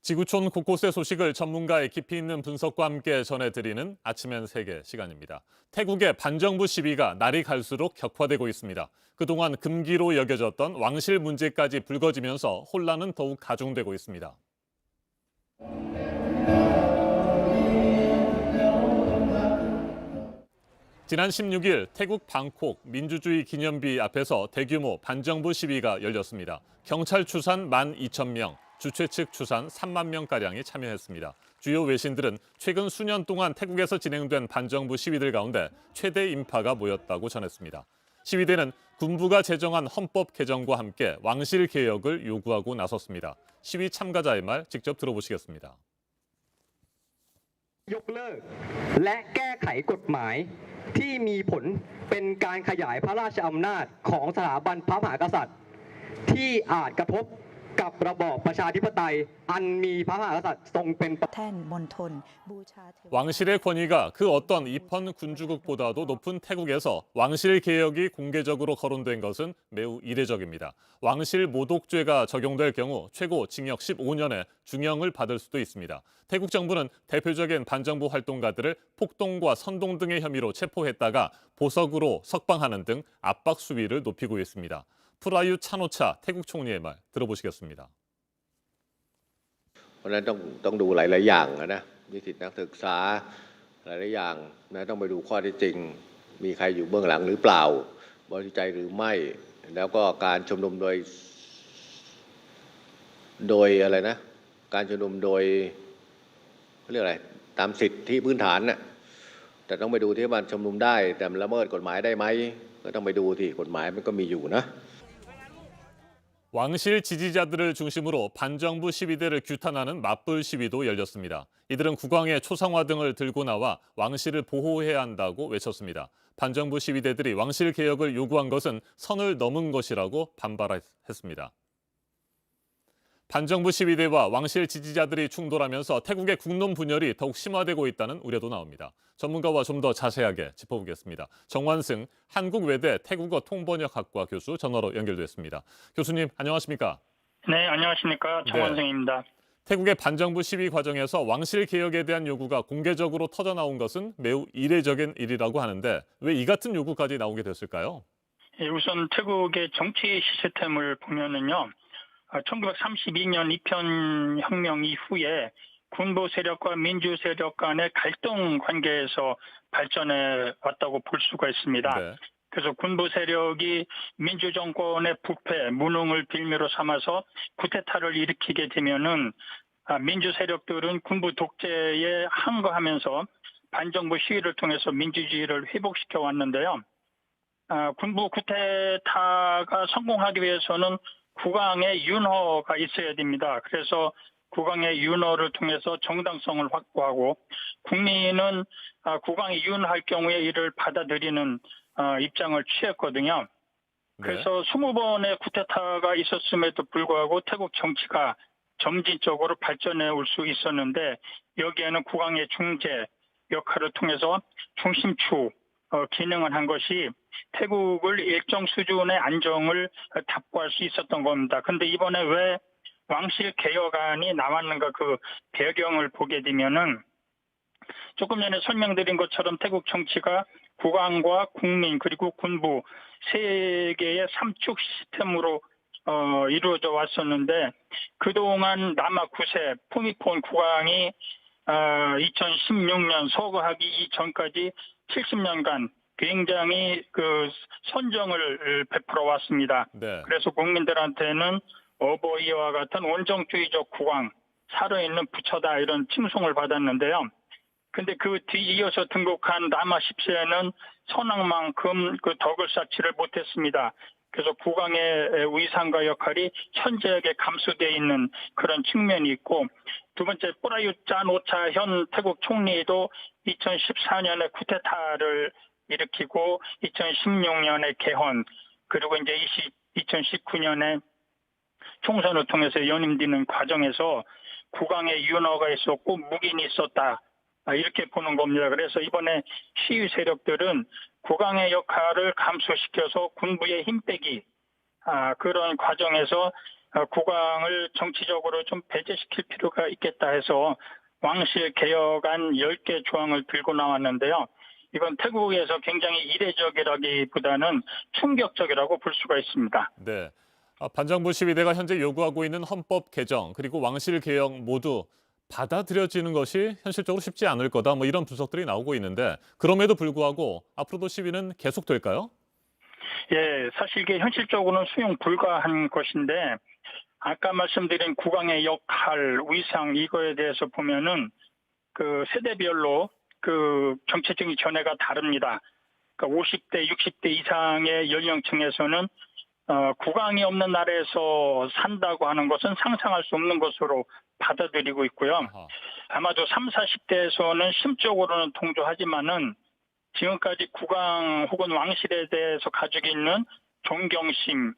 지구촌 곳곳의 소식을 전문가의 깊이 있는 분석과 함께 전해드리는 아침엔 세계 시간입니다. 태국의 반정부 시위가 날이 갈수록 격화되고 있습니다. 그동안 금기로 여겨졌던 왕실 문제까지 불거지면서 혼란은 더욱 가중되고 있습니다. 지난 16일 태국 방콕 민주주의 기념비 앞에서 대규모 반정부 시위가 열렸습니다. 경찰 추산 12,000명, 주최 측 추산 3만 명가량이 참여했습니다. 주요 외신들은 최근 수년 동안 태국에서 진행된 반정부 시위들 가운데 최대 인파가 모였다고 전했습니다. 시위대는 군부가 제정한 헌법 개정과 함께 왕실 개혁을 요구하고 나섰습니다. 시위 참가자의 말 직접 들어보시겠습니다. ยกเลิกและแก้ไขกฎหมายที่มีผลเป็นการขยายพระราชอำนาจของสถาบันพระมหากษัตริย์ที่อาจกระทบกับระบอบประชาธิปไตยอันมีพระมหากษัตริย์ทรงเป็นประธานมณฑลบูชา 왕실의 권위가 그 어떤 입헌 군주국보다도 높은 태국에서 왕실 개혁이 공개적으로 거론된 것은 매우 이례적입니다. 왕실 모독죄가 적용될 경우 최고 징역 15년에 중형을 받을 수도 있습니다. 태국 정부는 대표적인 반정부 활동가들을 폭동과 선동 등의 혐의로 체포했다가 보석으로 석방하는 등 압박 수위를 높이고 있습니다. 프라유 차노차 태국 총리의 말 들어보시겠습니다. เพราะฉะนั้นต้องดูหลายๆอย่างนะนิสิตนักศึกษาหลายๆอย่างนะต้องไปดูข้อเท็จจริงมีใครอยู่เบื้องหลังหรือเปล่าบริสุทธิ์ใจหรือไม่แล้วก็การชุมนุมโดยอะไรนะการชุมนุมโดยเรียกอะไรตามสิทธิพื้นฐานน่ะแต่ต้องไปดูที่มันชุมนุมได้แต่ละเมิดกฎหมายได้ไหมก็ต้องไปดูที่กฎหมายมันก็มีอยู่นะ 왕실 지지자들을 중심으로 반정부 시위대를 규탄하는 맞불 시위도 열렸습니다. 이들은 국왕의 초상화 등을 들고 나와 왕실을 보호해야 한다고 외쳤습니다. 반정부 시위대들이 왕실 개혁을 요구한 것은 선을 넘은 것이라고 반발했습니다. 반정부 시위대와 왕실 지지자들이 충돌하면서 태국의 국론 분열이 더욱 심화되고 있다는 우려도 나옵니다. 전문가와 좀 더 자세하게 짚어보겠습니다. 정완승 한국외대 태국어 통번역학과 교수 전화로 연결됐습니다. 교수님 안녕하십니까? 네, 안녕하십니까. 정완승입니다. 태국의 반정부 시위 과정에서 왕실 개혁에 대한 요구가 공개적으로 터져나온 것은 매우 이례적인 일이라고 하는데 왜 이 같은 요구까지 나오게 됐을까요? 우선 태국의 정치 시스템을 보면은요. 1932년 이편혁명 이후에 군부 세력과 민주 세력 간의 갈등 관계에서 발전해 왔다고 볼 수가 있습니다. 네. 그래서 군부 세력이 민주 정권의 부패, 무능을 빌미로 삼아서 쿠데타를 일으키게 되면은 민주 세력들은 군부 독재에 항거하면서 반정부 시위를 통해서 민주주의를 회복시켜 왔는데요. 군부 쿠데타가 성공하기 위해서는 국왕의 윤허가 있어야 됩니다. 그래서 국왕의 윤허를 통해서 정당성을 확보하고 국민은 국왕이 윤할 경우에 이를 받아들이는 입장을 취했거든요. 그래서 20번의 쿠데타가 있었음에도 불구하고 태국 정치가 점진적으로 발전해 올 수 있었는데 여기에는 국왕의 중재 역할을 통해서 중심축 기능을 한 것이 태국을 일정 수준의 안정을 답보할 수 있었던 겁니다. 그런데 이번에 왜 왕실 개혁안이 나왔는가 그 배경을 보게 되면은 조금 전에 설명드린 것처럼 태국 정치가 국왕과 국민 그리고 군부 세 개의 삼축 시스템으로 이루어져 왔었는데 그동안 남아 9세 푸미폰 국왕이 2016년 서거하기 이전까지 70년간 굉장히 그 선정을 베풀어 왔습니다. 네. 그래서 국민들한테는 어버이와 같은 원정주의적 국왕, 살아있는 부처다 이런 칭송을 받았는데요. 근데 그 뒤이어서 등극한 남아 10세는 선악만큼 그 덕을 쌓지를 못했습니다. 그래서 국왕의 위상과 역할이 현저하게 감소되어 있는 그런 측면이 있고 두 번째 프라윕 짠 오차 현 태국 총리도 2014년에 쿠데타를 일으키고 2016년에 개헌 그리고 이제 2019년에 총선을 통해서 연임되는 과정에서 국왕의 윤허가 있었고 묵인이 있었다. 이렇게 보는 겁니다. 그래서 이번에 시위 세력들은 국왕의 역할을 감소시켜서 군부의 힘 빼기 그런 과정에서 국왕을 정치적으로 좀 배제시킬 필요가 있겠다 해서 왕실 개혁안 10개 조항을 들고 나왔는데요. 이건 태국에서 굉장히 이례적이라기보다는 충격적이라고 볼 수가 있습니다. 네. 반정부 시위대가 현재 요구하고 있는 헌법 개정 그리고 왕실 개혁 모두 받아들여지는 것이 현실적으로 쉽지 않을 거다. 뭐 이런 분석들이 나오고 있는데 그럼에도 불구하고 앞으로도 시위는 계속될까요? 예, 사실 이게 현실적으로는 수용 불가한 것인데 아까 말씀드린 국왕의 역할, 위상 이거에 대해서 보면은 그 세대별로 그 정치적인 견해가 다릅니다. 그러니까 50대, 60대 이상의 연령층에서는 국왕이 없는 나라에서 산다고 하는 것은 상상할 수 없는 것으로 받아들이고 있고요. 아마도 30, 40대에서는 심적으로는 동조하지만은 지금까지 국왕 혹은 왕실에 대해서 가지고 있는 존경심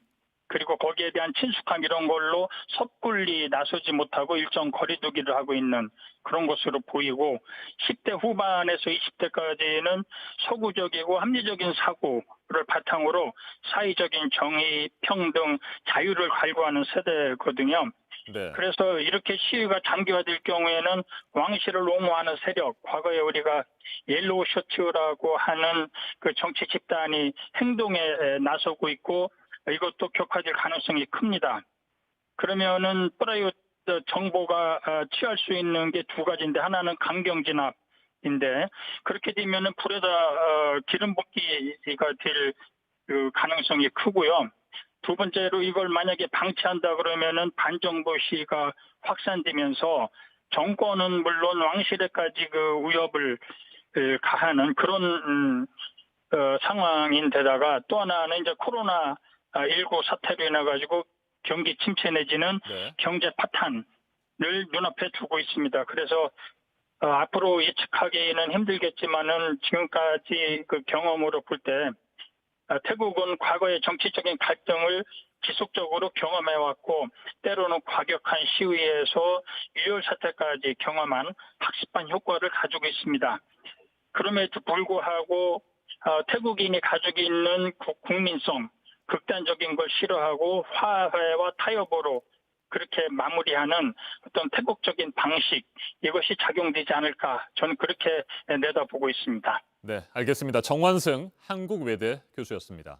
그리고 거기에 대한 친숙함 이런 걸로 섣불리 나서지 못하고 일정 거리두기를 하고 있는 그런 것으로 보이고 10대 후반에서 20대까지는 서구적이고 합리적인 사고를 바탕으로 사회적인 정의, 평등, 자유를 갈구하는 세대거든요. 네. 그래서 이렇게 시위가 장기화될 경우에는 왕실을 옹호하는 세력, 과거에 우리가 옐로우 셔츠라고 하는 그 정치 집단이 행동에 나서고 있고 이것도 격화될 가능성이 큽니다. 그러면은 프라윕 정보가 취할 수 있는 게 두 가지인데 하나는 강경 진압인데 그렇게 되면은 불에다 기름 붓기가 될 그 가능성이 크고요. 두 번째로 이걸 만약에 방치한다 그러면은 반정부 시위가 확산되면서 정권은 물론 왕실에까지 그 위협을 가하는 그런 상황인데다가 또 하나는 이제 코로나19 사태로 인해 가지고 경기 침체 내지는 경제 파탄을 눈앞에 두고 있습니다. 그래서 앞으로 예측하기는 힘들겠지만은 지금까지 그 경험으로 볼 때 태국은 과거의 정치적인 갈등을 지속적으로 경험해왔고 때로는 과격한 시위에서 유혈 사태까지 경험한 학습반 효과를 가지고 있습니다. 그럼에도 불구하고 태국인이 가지고 있는 국민성, 극단적인 걸 싫어하고 화해와 타협으로 그렇게 마무리하는 어떤 태국적인 방식, 이것이 작용되지 않을까, 저는 그렇게 내다보고 있습니다. 네, 알겠습니다. 정완승 한국외대 교수였습니다.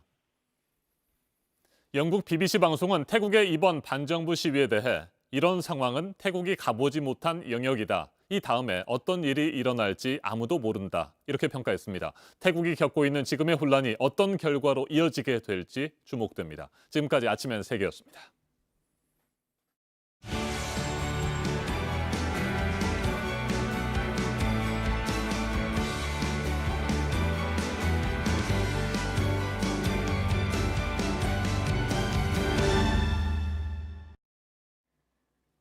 영국 BBC 방송은 태국의 이번 반정부 시위에 대해 이런 상황은 태국이 가보지 못한 영역이다. 이 다음에 어떤 일이 일어날지 아무도 모른다. 이렇게 평가했습니다. 태국이 겪고 있는 지금의 혼란이 어떤 결과로 이어지게 될지 주목됩니다. 지금까지 아침엔 세계였습니다.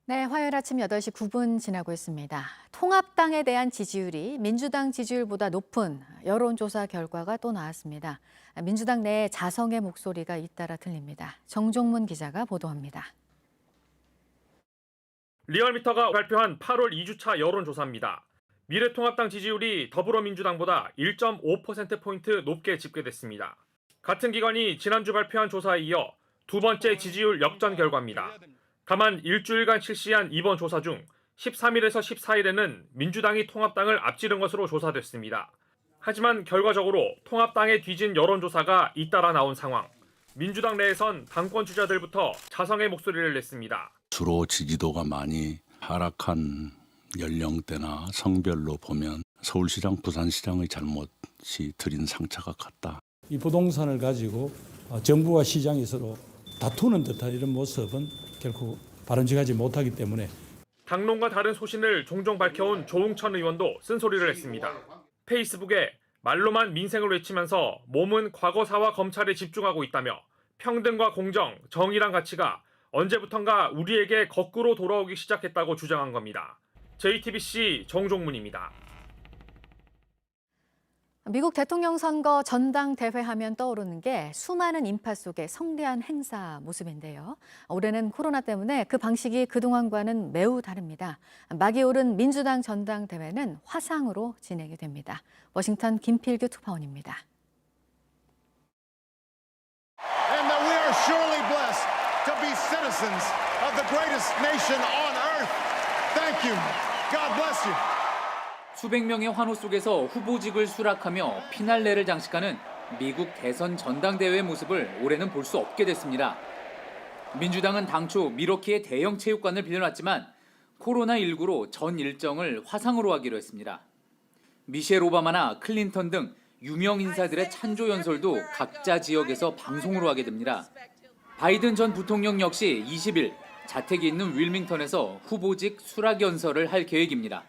네, 화요일 아침 8시 9분 지나고 있습니다. 통합당에 대한 지지율이 민주당 지지율보다 높은 여론조사 결과가 또 나왔습니다. 민주당 내에 자성의 목소리가 잇따라 들립니다. 정종문 기자가 보도합니다. 리얼미터가 발표한 8월 2주차 여론조사입니다. 미래통합당 지지율이 더불어민주당보다 1.5%포인트 높게 집계됐습니다. 같은 기관이 지난주 발표한 조사에 이어 두 번째 지지율 역전 결과입니다. 다만 일주일간 실시한 이번 조사 중 13일에서 14일에는 민주당이 통합당을 앞지른 것으로 조사됐습니다. 하지만 결과적으로 통합당에 뒤진 여론조사가 잇따라 나온 상황. 민주당 내에선 당권 주자들부터 자성의 목소리를 냈습니다. 주로 지지도가 많이 하락한 연령대나 성별로 보면 서울시장, 부산시장의 잘못이 들인 상처가 컸다. 이 부동산을 가지고 정부와 시장이 서로 다투는 듯한 이런 모습은 결코 바람직하지 못하기 때문에 당론과 다른 소신을 종종 밝혀온 조웅천 의원도 쓴소리를 했습니다. 페이스북에 말로만 민생을 외치면서 몸은 과거사와 검찰에 집중하고 있다며 평등과 공정, 정의란 가치가 언제부턴가 우리에게 거꾸로 돌아오기 시작했다고 주장한 겁니다. JTBC 정종문입니다. 미국 대통령 선거 전당대회 하면 떠오르는 게 수많은 인파 속의 성대한 행사 모습인데요. 올해는 코로나 때문에 그 방식이 그동안과는 매우 다릅니다. 막이 오른 민주당 전당대회는 화상으로 진행이 됩니다. 워싱턴 김필규 특파원입니다. And that we are surely blessed to be citizens of the greatest nation on earth. Thank you. God bless you. 수백 명의 환호 속에서 후보직을 수락하며 피날레를 장식하는 미국 대선 전당대회 모습을 올해는 볼 수 없게 됐습니다. 민주당은 당초 미러키의 대형 체육관을 빌려놨지만 코로나19로 전 일정을 화상으로 하기로 했습니다. 미셸 오바마나 클린턴 등 유명 인사들의 찬조 연설도 각자 지역에서 방송으로 하게 됩니다. 바이든 전 부통령 역시 20일 자택이 있는 윌밍턴에서 후보직 수락 연설을 할 계획입니다.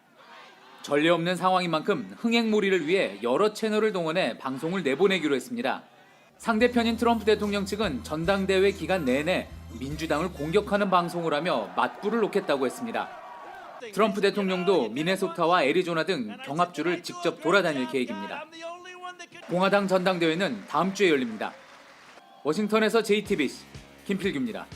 전례 없는 상황인 만큼 흥행몰이를 위해 여러 채널을 동원해 방송을 내보내기로 했습니다. 상대편인 트럼프 대통령 측은 전당대회 기간 내내 민주당을 공격하는 방송을 하며 맞불을 놓겠다고 했습니다. 트럼프 대통령도 미네소타와 애리조나 등 경합주를 직접 돌아다닐 계획입니다. 공화당 전당대회는 다음 주에 열립니다. 워싱턴에서 JTBC 김필규입니다.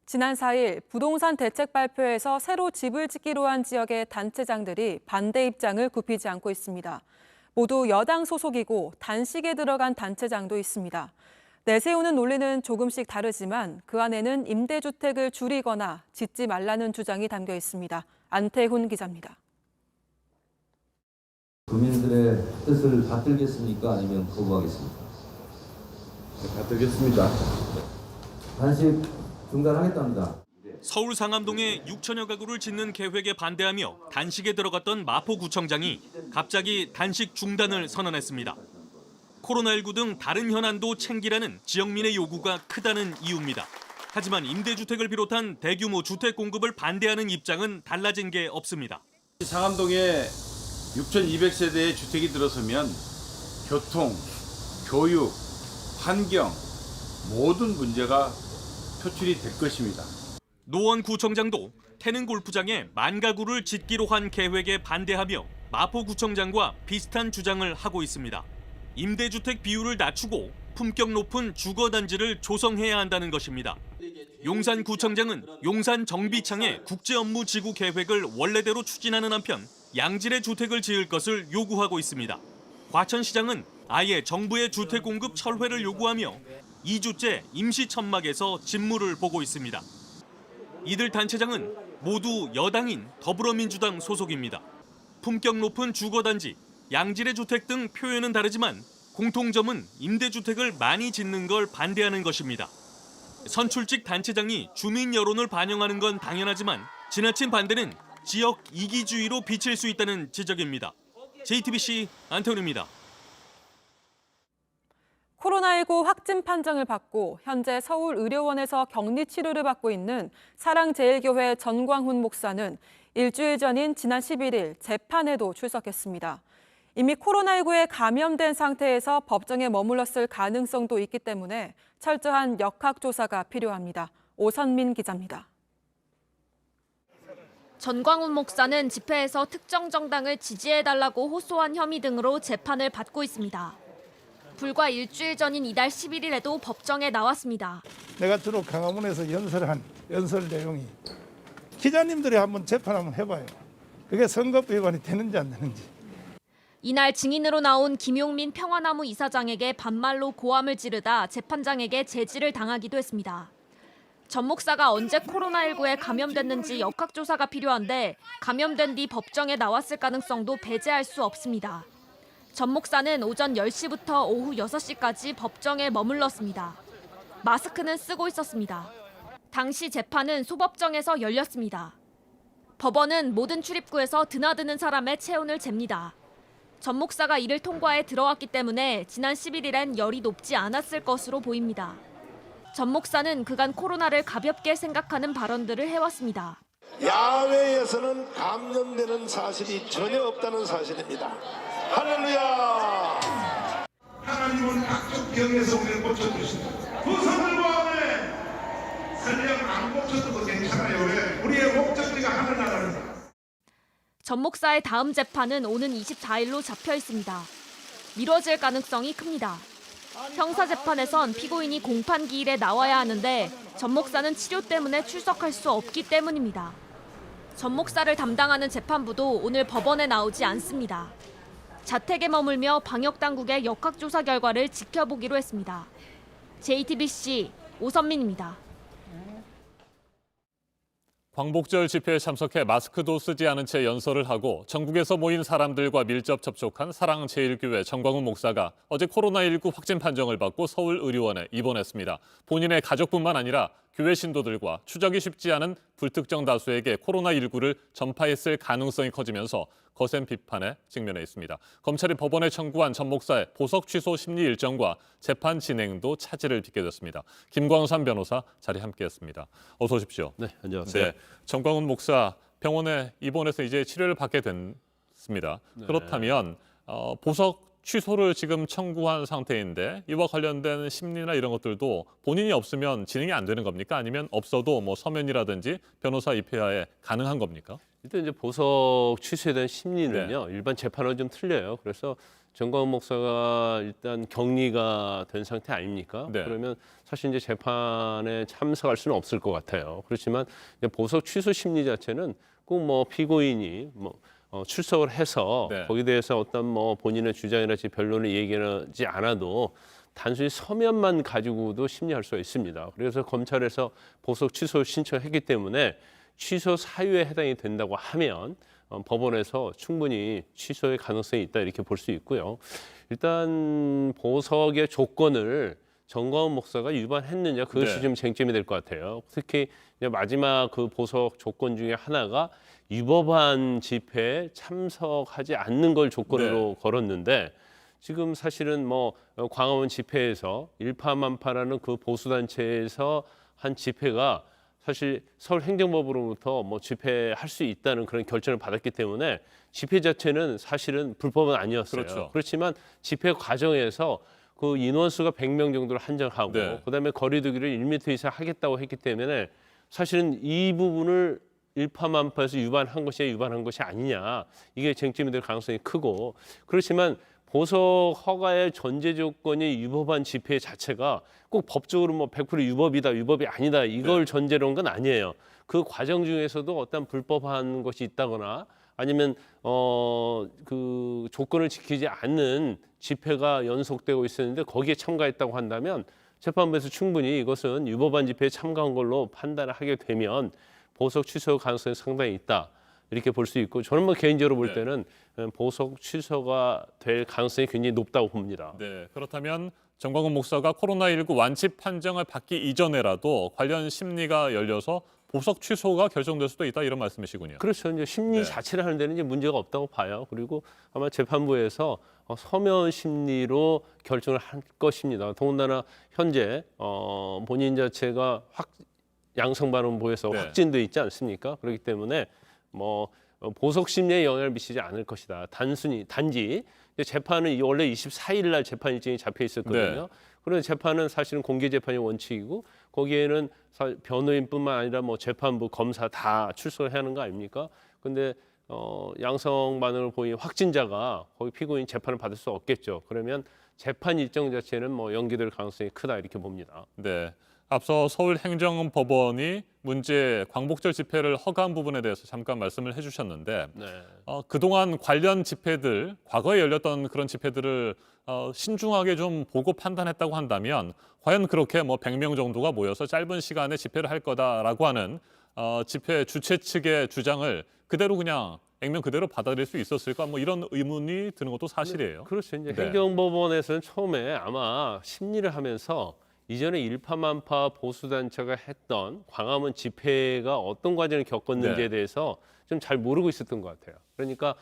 지난 4일 부동산 대책 발표에서 새로 집을 짓기로 한 지역의 단체장들이 반대 입장을 굽히지 않고 있습니다. 모두 여당 소속이고 단식에 들어간 단체장도 있습니다. 내세우는 논리는 조금씩 다르지만 그 안에는 임대주택을 줄이거나 짓지 말라는 주장이 담겨 있습니다. 안태훈 기자입니다. 국민들의 뜻을 받들겠습니까? 아니면 거부하겠습니까? 받들겠습니다. 단식 중단하겠답니다. 서울 상암동에 6천여 가구를 짓는 계획에 반대하며 단식에 들어갔던 마포구청장이 갑자기 단식 중단을 선언했습니다. 코로나19 등 다른 현안도 챙기라는 지역민의 요구가 크다는 이유입니다. 하지만 임대주택을 비롯한 대규모 주택 공급을 반대하는 입장은 달라진 게 없습니다. 상암동에 6,200세대의 주택이 들어서면 교통, 교육, 환경 모든 문제가 표출이 될 것입니다. 노원 구청장도 태릉 골프장에 10,000가구를 짓기로 한 계획에 반대하며 마포구청장과 비슷한 주장을 하고 있습니다. 임대주택 비율을 낮추고 품격 높은 주거단지를 조성해야 한다는 것입니다. 용산구청장은 용산정비창의 국제업무지구 계획을 원래대로 추진하는 한편 양질의 주택을 지을 것을 요구하고 있습니다. 과천시장은 아예 정부의 주택 공급 철회를 요구하며 2주째 임시 천막에서 진무를 보고 있습니다. 이들 단체장은 모두 여당인 더불어민주당 소속입니다. 품격 높은 주거단지, 양질의 주택 등 표현은 다르지만 공통점은 임대주택을 많이 짓는 걸 반대하는 것입니다. 선출직 단체장이 주민 여론을 반영하는 건 당연하지만 지나친 반대는 지역 이기주의로 비칠 수 있다는 지적입니다. JTBC 안태훈입니다. 코로나19 확진 판정을 받고 현재 서울의료원에서 격리 치료를 받고 있는 사랑제일교회 전광훈 목사는 일주일 전인 지난 11일 재판에도 출석했습니다. 이미 코로나19에 감염된 상태에서 법정에 머물렀을 가능성도 있기 때문에 철저한 역학조사가 필요합니다. 오선민 기자입니다. 전광훈 목사는 집회에서 특정 정당을 지지해달라고 호소한 혐의 등으로 재판을 받고 있습니다. 불과 일주일 전인 이달 11일에도 법정에 나왔습니다. 내가 주로 강화문에서 연설한 연설 내용이 기자님들이 한번 재판 한번 해봐요. 그게 선거법 위반이 되는지 안 되는지. 이날 증인으로 나온 김용민 평화나무 이사장에게 반말로 고함을 지르다 재판장에게 제지를 당하기도 했습니다. 전 목사가 언제 코로나19에 감염됐는지 역학조사가 필요한데 감염된 뒤 법정에 나왔을 가능성도 배제할 수 없습니다. 전 목사는 오전 10시부터 오후 6시까지 법정에 머물렀습니다. 마스크는 쓰고 있었습니다. 당시 재판은 소법정에서 열렸습니다. 법원은 모든 출입구에서 드나드는 사람의 체온을 잽니다. 전 목사가 이를 통과해 들어왔기 때문에 지난 11일엔 열이 높지 않았을 것으로 보입니다. 전 목사는 그간 코로나를 가볍게 생각하는 발언들을 해왔습니다. 야외에서는 감염되는 사실이 전혀 없다는 사실입니다. 할렐루야! 하나님은 각종 병에서 우리를 고쳐주신다. 그 손을 보아내 설령 안 고쳐도 괜찮아요. 왜? 우리의 목적지가 하늘나라입니다. 전 목사의 다음 재판은 오는 24일로 잡혀 있습니다. 미뤄질 가능성이 큽니다. 형사재판에선 피고인이 공판 기일에 나와야 하는데 전 목사는 치료 때문에 출석할 수 없기 때문입니다. 전 목사를 담당하는 재판부도 오늘 법원에 나오지 않습니다. 자택에 머물며 방역당국의 역학조사 결과를 지켜보기로 했습니다. JTBC 오선민입니다. 광복절 집회에 참석해 마스크도 쓰지 않은 채 연설을 하고 전국에서 모인 사람들과 밀접 접촉한 사랑제일교회 전광훈 목사가 어제 코로나19 확진 판정을 받고 서울의료원에 입원했습니다. 본인의 가족뿐만 아니라 교회 신도들과 추적이 쉽지 않은 불특정 다수에게 코로나19를 전파했을 가능성이 커지면서 거센 비판에 직면해 있습니다. 검찰이 법원에 청구한 전 목사의 보석 취소 심리 일정과 재판 진행도 차질을 빚게 됐습니다. 김광산 변호사 자리 함께했습니다. 어서 오십시오. 네, 안녕하세요. 네, 전광훈 목사 병원에 입원해서 이제 치료를 받게 됐습니다. 네. 그렇다면 보석 취소를 지금 청구한 상태인데 이와 관련된 심리나 이런 것들도 본인이 없으면 진행이 안 되는 겁니까? 아니면 없어도 뭐 서면이라든지 변호사 입회하에 가능한 겁니까? 일단 이제 보석 취소에 대한 심리는요. 네. 일반 재판은 좀 틀려요. 그래서 전광훈 목사가 일단 격리가 된 상태 아닙니까? 네. 그러면 사실 이제 재판에 참석할 수는 없을 것 같아요. 그렇지만 이제 보석 취소 심리 자체는 꼭 뭐 피고인이 출석을 해서 네. 거기에 대해서 어떤 뭐 본인의 주장이라든지 변론을 얘기하지 않아도 단순히 서면만 가지고도 심리할 수가 있습니다. 그래서 검찰에서 보석 취소 신청했기 때문에 취소 사유에 해당이 된다고 하면 법원에서 충분히 취소의 가능성이 있다 이렇게 볼 수 있고요. 일단 보석의 조건을 전광훈 목사가 위반했느냐 그것이 네. 좀 쟁점이 될 것 같아요. 특히 이제 마지막 그 보석 조건 중에 하나가 위법한 집회에 참석하지 않는 걸 조건으로 걸었는데 지금 사실은 뭐 광화문 집회에서 일파만파라는 그 보수단체에서 한 집회가 사실 서울행정법으로부터 뭐 집회할 수 있다는 그런 결정을 받았기 때문에 집회 자체는 사실은 불법은 아니었어요. 그렇죠. 그렇지만 집회 과정에서 그 인원수가 100명 정도를 한정하고 네. 그다음에 거리두기를 1m 이상 하겠다고 했기 때문에 사실은 이 부분을 일파만파에서 위반한 것이 아니냐 이게 쟁점이 될 가능성이 크고 그렇지만 보석 허가의 전제 조건이 위법한 집회 자체가 꼭 법적으로 뭐 100% 위법이다, 위법이 아니다 이걸 전제로 한 건 아니에요. 그 과정 중에서도 어떤 불법한 것이 있다거나 아니면 그 조건을 지키지 않는 집회가 연속되고 있었는데 거기에 참가했다고 한다면 재판부에서 충분히 이것은 위법한 집회에 참가한 걸로 판단을 하게 되면 보석 취소 가능성이 상당히 있다. 이렇게 볼 수 있고 저는 뭐 개인적으로 볼 때는 보석 취소가 될 가능성이 굉장히 높다고 봅니다. 네, 그렇다면 정광훈 목사가 코로나19 완치 판정을 받기 이전에라도 관련 심리가 열려서 보석 취소가 결정될 수도 있다 이런 말씀이시군요. 그렇죠. 이제 심리 자체를 하는 데는 이제 문제가 없다고 봐요. 그리고 아마 재판부에서 서면 심리로 결정을 할 것입니다. 더군다나 현재 본인 자체가 양성 반응 보여서 확진돼 있지 않습니까? 그렇기 때문에 뭐 보석 심리에 영향을 미치지 않을 것이다. 단지 재판은 원래 24일 날 재판 일정이 잡혀 있었거든요. 그런데 재판은 사실은 공개 재판이 원칙이고 거기에는 변호인뿐만 아니라 뭐 재판부, 검사 다 출석을 해야 하는 거 아닙니까? 근데 양성 반응을 보인 확진자가 거기 피고인 재판을 받을 수 없겠죠. 그러면 재판 일정 자체는 뭐 연기될 가능성이 크다 이렇게 봅니다. 네. 앞서 서울행정법원이 문제 광복절 집회를 허가한 부분에 대해서 잠깐 말씀을 해주셨는데 그동안 관련 집회들, 과거에 열렸던 그런 집회들을 신중하게 좀 보고 판단했다고 한다면 과연 그렇게 뭐 100명 정도가 모여서 짧은 시간에 집회를 할 거다라고 하는 집회 주최 측의 주장을 그대로 그냥 액면 그대로 받아들일 수 있었을까? 뭐 이런 의문이 드는 것도 사실이에요. 그렇죠. 이제 행정법원에서는 처음에 아마 심리를 하면서 이전에 일파만파 보수단체가 했던 광화문 집회가 어떤 과정을 겪었는지에 대해서 좀 잘 모르고 있었던 것 같아요. 그러니까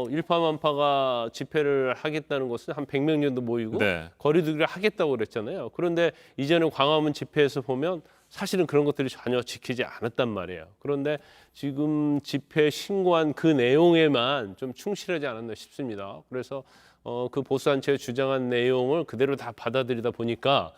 일파만파가 집회를 하겠다는 것은 한 100명 정도 모이고 거리두기를 하겠다고 그랬잖아요. 그런데 이전에 광화문 집회에서 보면 사실은 그런 것들이 전혀 지키지 않았단 말이에요. 그런데 지금 집회 신고한 그 내용에만 좀 충실하지 않았나 싶습니다. 그래서 그 보수단체가 주장한 내용을 그대로 다 받아들이다 보니까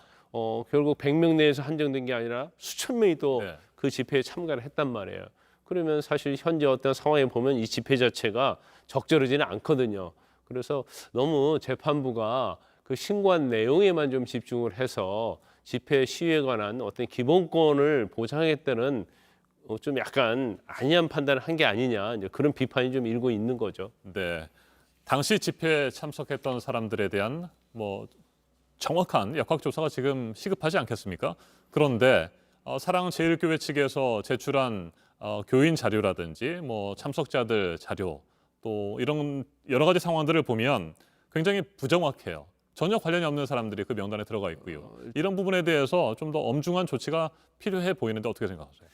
결국 100명 내에서 한정된 게 아니라 수천 명이 또 그 집회에 참가를 했단 말이에요. 그러면 사실 현재 어떤 상황에 보면 이 집회 자체가 적절하지는 않거든요. 그래서 너무 재판부가 그 신고한 내용에만 좀 집중을 해서 집회 시위에 관한 어떤 기본권을 보장하겠다는 좀 약간 안이한 판단을 한 게 아니냐 이제 그런 비판이 좀 일고 있는 거죠. 네, 당시 집회에 참석했던 사람들에 대한 뭐 정확한 역학 조사가 지금 시급하지 않겠습니까? 그런데 사랑제일교회 측에서 제출한 교인 자료라든지 뭐 참석자들 자료 또 이런 여러 가지 상황들을 보면 굉장히 부정확해요. 전혀 관련이 없는 사람들이 그 명단에 들어가 있고요. 이런 부분에 대해서 좀 더 엄중한 조치가 필요해 보이는데 어떻게 생각하세요?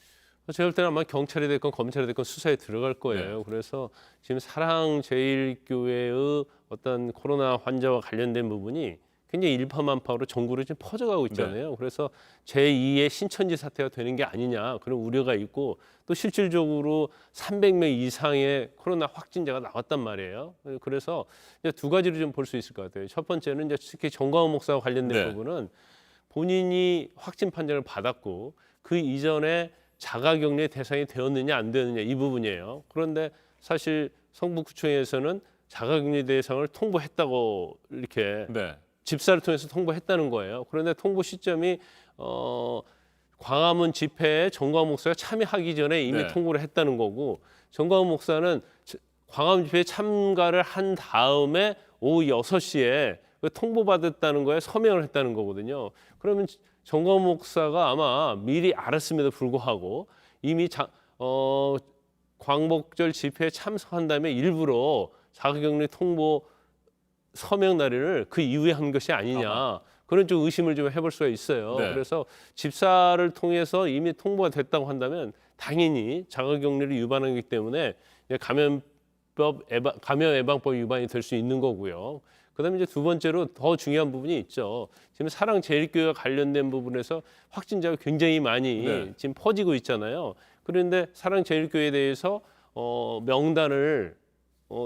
제가 볼 때는 아마 경찰이 됐건 검찰이 됐건 수사에 들어갈 거예요. 그래서 지금 사랑제일교회의 어떤 코로나 환자와 관련된 부분이 굉장히 일파만파로 전국으로 지금 퍼져가고 있잖아요. 그래서 제2의 신천지 사태가 되는 게 아니냐 그런 우려가 있고 또 실질적으로 300명 이상의 코로나 확진자가 나왔단 말이에요. 그래서 이제 두 가지로 좀 볼 수 있을 것 같아요. 첫 번째는 이제 특히 정광훈 목사와 관련된 부분은 본인이 확진 판정을 받았고 그 이전에 자가격리 대상이 되었느냐 안 되었느냐 이 부분이에요. 그런데 사실 성북구청에서는 자가격리 대상을 통보했다고 이렇게 집사를 통해서 통보했다는 거예요. 그런데 통보 시점이 광화문 집회에 정광훈 목사가 참여하기 전에 이미 통보를 했다는 거고 정광훈 목사는 광화문 집회에 참가를 한 다음에 오후 6시에 통보받았다는 거에 서명을 했다는 거거든요. 그러면 정광훈 목사가 아마 미리 알았음에도 불구하고 이미 광복절 집회에 참석한 다음에 일부러 자가격리 통보 서명 날인을 그 이후에 한 것이 아니냐 그런 좀 의심을 좀 해볼 수가 있어요. 그래서 집사를 통해서 이미 통보가 됐다고 한다면 당연히 자가격리를 위반하기 때문에 감염 예방법 위반이 될 수 있는 거고요. 그다음에 이제 두 번째로 더 중요한 부분이 있죠. 지금 사랑제일교회와 관련된 부분에서 확진자가 굉장히 많이 지금 퍼지고 있잖아요. 그런데 사랑제일교회에 대해서 명단을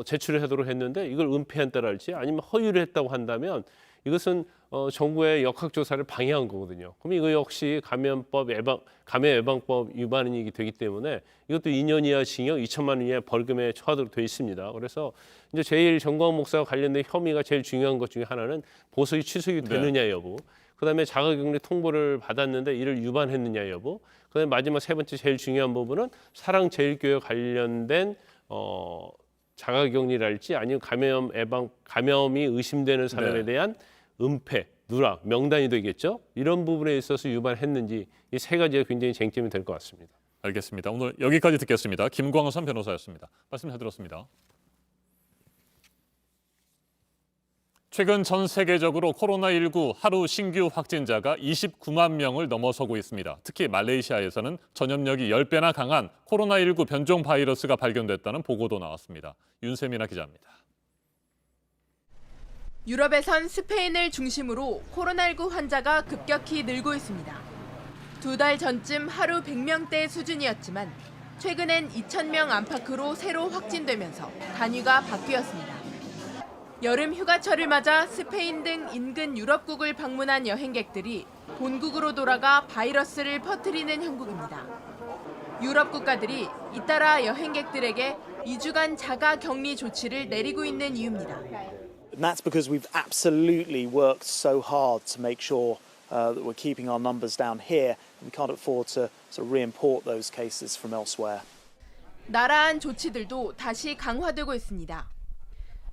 제출을 하도록 했는데 이걸 은폐한다랄지 아니면 허위를 했다고 한다면 이것은 정부의 역학조사를 방해한 거거든요. 그럼 이거 역시 감염 예방법 위반이 되기 때문에 이것도 2년 이하 징역 2천만 원 이하 벌금에 처하도록 되어 있습니다. 그래서 이제 제일 정광훈 목사와 관련된 혐의가 제일 중요한 것 중에 하나는 보석이 취소가 되느냐 여부, 그다음에 자가격리 통보를 받았는데 이를 위반했느냐 여부, 그다음에 마지막 세 번째 제일 중요한 부분은 사랑제일교회 관련된 자가격리랄지 아니면 감염이 의심되는 사람에 대한 은폐, 누락, 명단이 되겠죠. 이런 부분에 있어서 위반했는지 이 세 가지가 굉장히 쟁점이 될 것 같습니다. 알겠습니다. 오늘 여기까지 듣겠습니다. 김광선 변호사였습니다. 말씀 잘 들었습니다. 최근 전 세계적으로 코로나19 하루 신규 확진자가 29만 명을 넘어서고 있습니다. 특히 말레이시아에서는 전염력이 10배나 강한 코로나19 변종 바이러스가 발견됐다는 보고도 나왔습니다. 윤세민아 기자입니다. 유럽에선 스페인을 중심으로 코로나19 환자가 급격히 늘고 있습니다. 2달 전쯤 하루 100명대 수준이었지만 최근엔 2,000명 안팎으로 새로 확진되면서 단위가 바뀌었습니다. 여름 휴가철을 맞아 스페인 등 인근 유럽국을 방문한 여행객들이 본국으로 돌아가 바이러스를 퍼뜨리는 형국입니다. 유럽 국가들이 잇따라 여행객들에게 2주간 자가 격리 조치를 내리고 있는 이유입니다. And that's because we've absolutely worked so hard to make sure that we're keeping our numbers down here. We can't afford to re-import those cases from elsewhere. 나라한 조치들도 다시 강화되고 있습니다.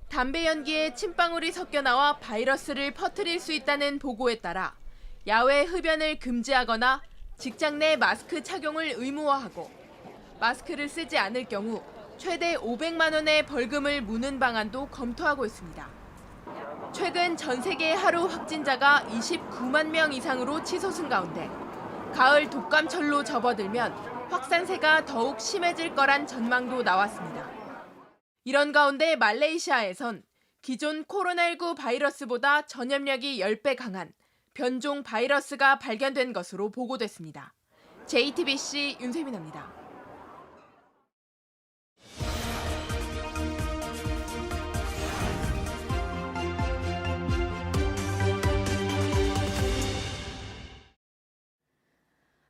담배 연기에 침방울이 섞여 나와 바이러스를 퍼뜨릴 수 있다는 보고에 따라 야외 흡연을 금지하거나 직장 내 마스크 착용을 의무화하고 마스크를 쓰지 않을 경우 최대 500만 원의 벌금을 무는 방안도 검토하고 있습니다. 최근 전 세계 하루 확진자가 29만 명 이상으로 치솟은 가운데 가을 독감철로 접어들면 확산세가 더욱 심해질 거란 전망도 나왔습니다. 이런 가운데 말레이시아에선 기존 코로나19 바이러스보다 전염력이 10배 강한 변종 바이러스가 발견된 것으로 보고됐습니다. JTBC 윤세민입니다.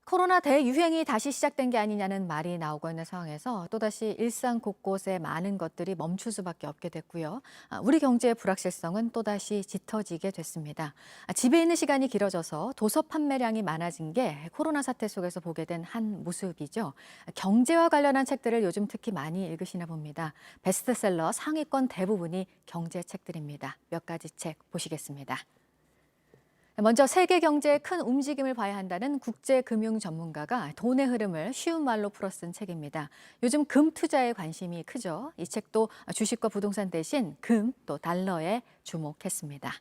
코로나 대유행이 다시 시작된 게 아니냐는 말이 나오고 있는 상황에서 또다시 일상 곳곳에 많은 것들이 멈출 수밖에 없게 됐고요. 우리 경제의 불확실성은 또다시 짙어지게 됐습니다. 집에 있는 시간이 길어져서 도서 판매량이 많아진 게 코로나 사태 속에서 보게 된 한 모습이죠. 경제와 관련한 책들을 요즘 특히 많이 읽으시나 봅니다. 베스트셀러 상위권 대부분이 경제 책들입니다. 몇 가지 책 보시겠습니다. 먼저 세계 경제의 큰 움직임을 봐야 한다는 국제금융 전문가가 돈의 흐름을 쉬운 말로 풀어 쓴 책입니다. 요즘 금 투자에 관심이 크죠. 이 책도 주식과 부동산 대신 금, 또 달러에 주목했습니다.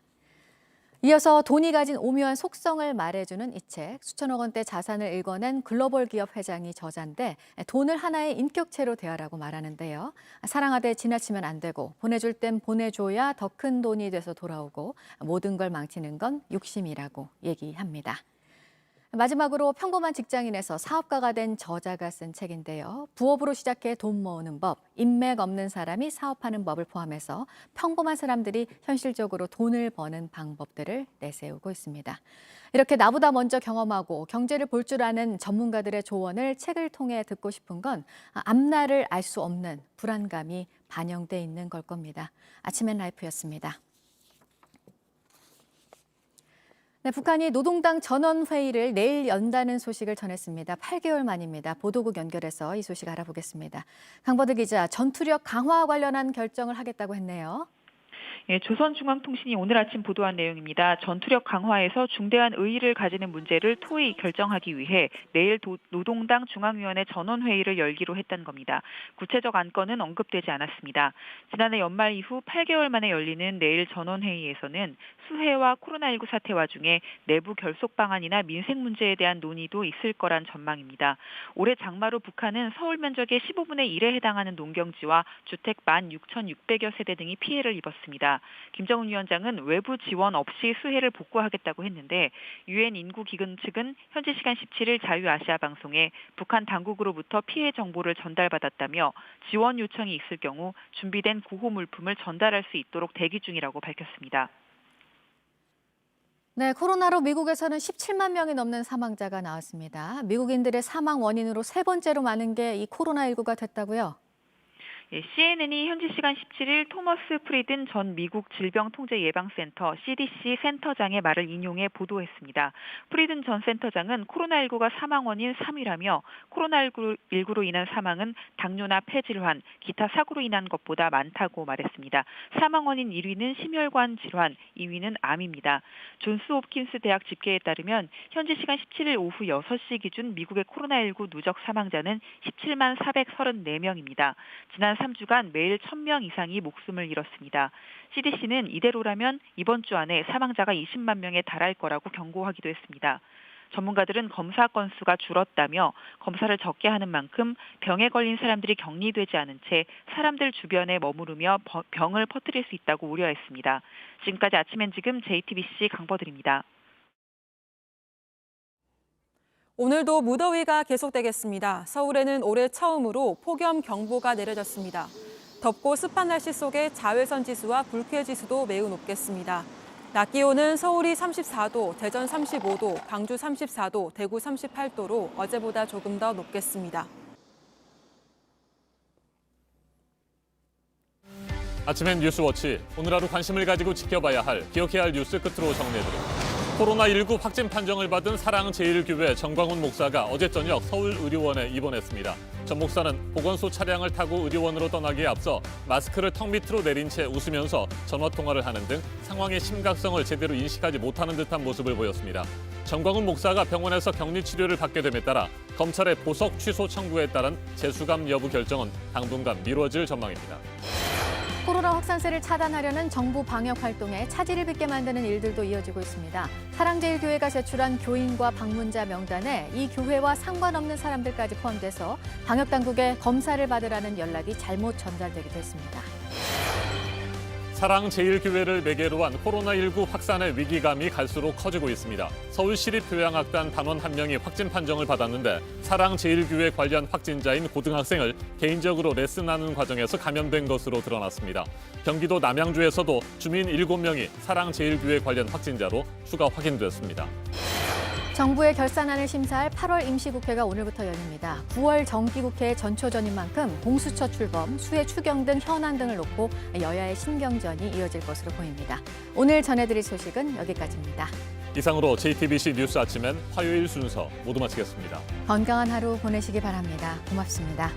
이어서 돈이 가진 오묘한 속성을 말해주는 이 책, 수천억 원대 자산을 읽어낸 글로벌 기업 회장이 저자인데 돈을 하나의 인격체로 대하라고 말하는데요. 사랑하되 지나치면 안 되고 보내줄 땐 보내줘야 더 큰 돈이 돼서 돌아오고 모든 걸 망치는 건 욕심이라고 얘기합니다. 마지막으로 평범한 직장인에서 사업가가 된 저자가 쓴 책인데요. 부업으로 시작해 돈 모으는 법, 인맥 없는 사람이 사업하는 법을 포함해서 평범한 사람들이 현실적으로 돈을 버는 방법들을 내세우고 있습니다. 이렇게 나보다 먼저 경험하고 경제를 볼 줄 아는 전문가들의 조언을 책을 통해 듣고 싶은 건 앞날을 알 수 없는 불안감이 반영돼 있는 걸 겁니다. 아침엔 라이프였습니다. 네, 북한이 노동당 전원회의를 내일 연다는 소식을 전했습니다. 8개월 만입니다. 보도국 연결해서 이 소식 알아보겠습니다. 강버드 기자, 전투력 강화 관련한 결정을 하겠다고 했네요. 예, 조선중앙통신이 오늘 아침 보도한 내용입니다. 전투력 강화에서 중대한 의의를 가지는 문제를 토의 결정하기 위해 내일 노동당 중앙위원회 전원회의를 열기로 했다는 겁니다. 구체적 안건은 언급되지 않았습니다. 지난해 연말 이후 8개월 만에 열리는 내일 전원회의에서는 수해와 코로나19 사태 와중에 내부 결속 방안이나 민생 문제에 대한 논의도 있을 거란 전망입니다. 올해 장마로 북한은 서울 면적의 15분의 1에 해당하는 농경지와 주택 16,600여 세대 등이 피해를 입었습니다. 김정은 위원장은 외부 지원 없이 수해를 복구하겠다고 했는데 유엔 인구기금 측은 현지 시간 17일 자유아시아 방송에 북한 당국으로부터 피해 정보를 전달받았다며 지원 요청이 있을 경우 준비된 구호 물품을 전달할 수 있도록 대기 중이라고 밝혔습니다. 네, 코로나로 미국에서는 17만 명이 넘는 사망자가 나왔습니다. 미국인들의 사망 원인으로 세 번째로 많은 게 이 코로나19가 됐다고요? CNN이 현지 시간 17일 토머스 프리든 전 미국 질병통제예방센터 CDC 센터장의 말을 인용해 보도했습니다. 프리든 전 센터장은 코로나19가 사망 원인 3위라며 코로나19로 인한 사망은 당뇨나 폐질환, 기타 사고로 인한 것보다 많다고 말했습니다. 사망 원인 1위는 심혈관 질환, 2위는 암입니다. 존스 홉킨스 대학 집계에 따르면 현지 시간 17일 오후 6시 기준 미국의 코로나19 누적 사망자는 17만 434명입니다. 지난 3주간 매일 1,000명 이상이 목숨을 잃었습니다. CDC는 이대로라면 이번 주 안에 사망자가 20만 명에 달할 거라고 경고하기도 했습니다. 전문가들은 검사 건수가 줄었다며 검사를 적게 하는 만큼 병에 걸린 사람들이 격리되지 않은 채 사람들 주변에 머무르며 병을 퍼뜨릴 수 있다고 우려했습니다. 지금까지 아침엔 지금 JTBC 강버들입니다. 오늘도 무더위가 계속되겠습니다. 서울에는 올해 처음으로 폭염경보가 내려졌습니다. 덥고 습한 날씨 속에 자외선 지수와 불쾌 지수도 매우 높겠습니다. 낮 기온은 서울이 34도, 대전 35도, 광주 34도, 대구 38도로 어제보다 조금 더 높겠습니다. 아침엔 뉴스워치, 오늘 하루 관심을 가지고 지켜봐야 할, 기억해야 할 뉴스 끝으로 정리해드립니다. 코로나19 확진 판정을 받은 사랑제일교회 정광훈 목사가 어제 저녁 서울의료원에 입원했습니다. 전 목사는 보건소 차량을 타고 의료원으로 떠나기에 앞서 마스크를 턱 밑으로 내린 채 웃으면서 전화통화를 하는 등 상황의 심각성을 제대로 인식하지 못하는 듯한 모습을 보였습니다. 정광훈 목사가 병원에서 격리치료를 받게 됨에 따라 검찰의 보석 취소 청구에 따른 재수감 여부 결정은 당분간 미뤄질 전망입니다. 코로나 확산세를 차단하려는 정부 방역 활동에 차질을 빚게 만드는 일들도 이어지고 있습니다. 사랑제일교회가 제출한 교인과 방문자 명단에 이 교회와 상관없는 사람들까지 포함돼서 방역당국에 검사를 받으라는 연락이 잘못 전달되기도 했습니다. 사랑제일교회를 매개로 한 코로나19 확산의 위기감이 갈수록 커지고 있습니다. 서울시립교양악단 단원 한 명이 확진 판정을 받았는데 사랑제일교회 관련 확진자인 고등학생을 개인적으로 레슨하는 과정에서 감염된 것으로 드러났습니다. 경기도 남양주에서도 주민 7명이 사랑제일교회 관련 확진자로 추가 확인됐습니다. 정부의 결산안을 심사할 8월 임시국회가 오늘부터 열립니다. 9월 정기국회의 전초전인 만큼 공수처 출범, 수해 추경 등 현안 등을 놓고 여야의 신경전이 이어질 것으로 보입니다. 오늘 전해드릴 소식은 여기까지입니다. 이상으로 JTBC 뉴스 아침엔 화요일 순서 모두 마치겠습니다. 건강한 하루 보내시기 바랍니다. 고맙습니다.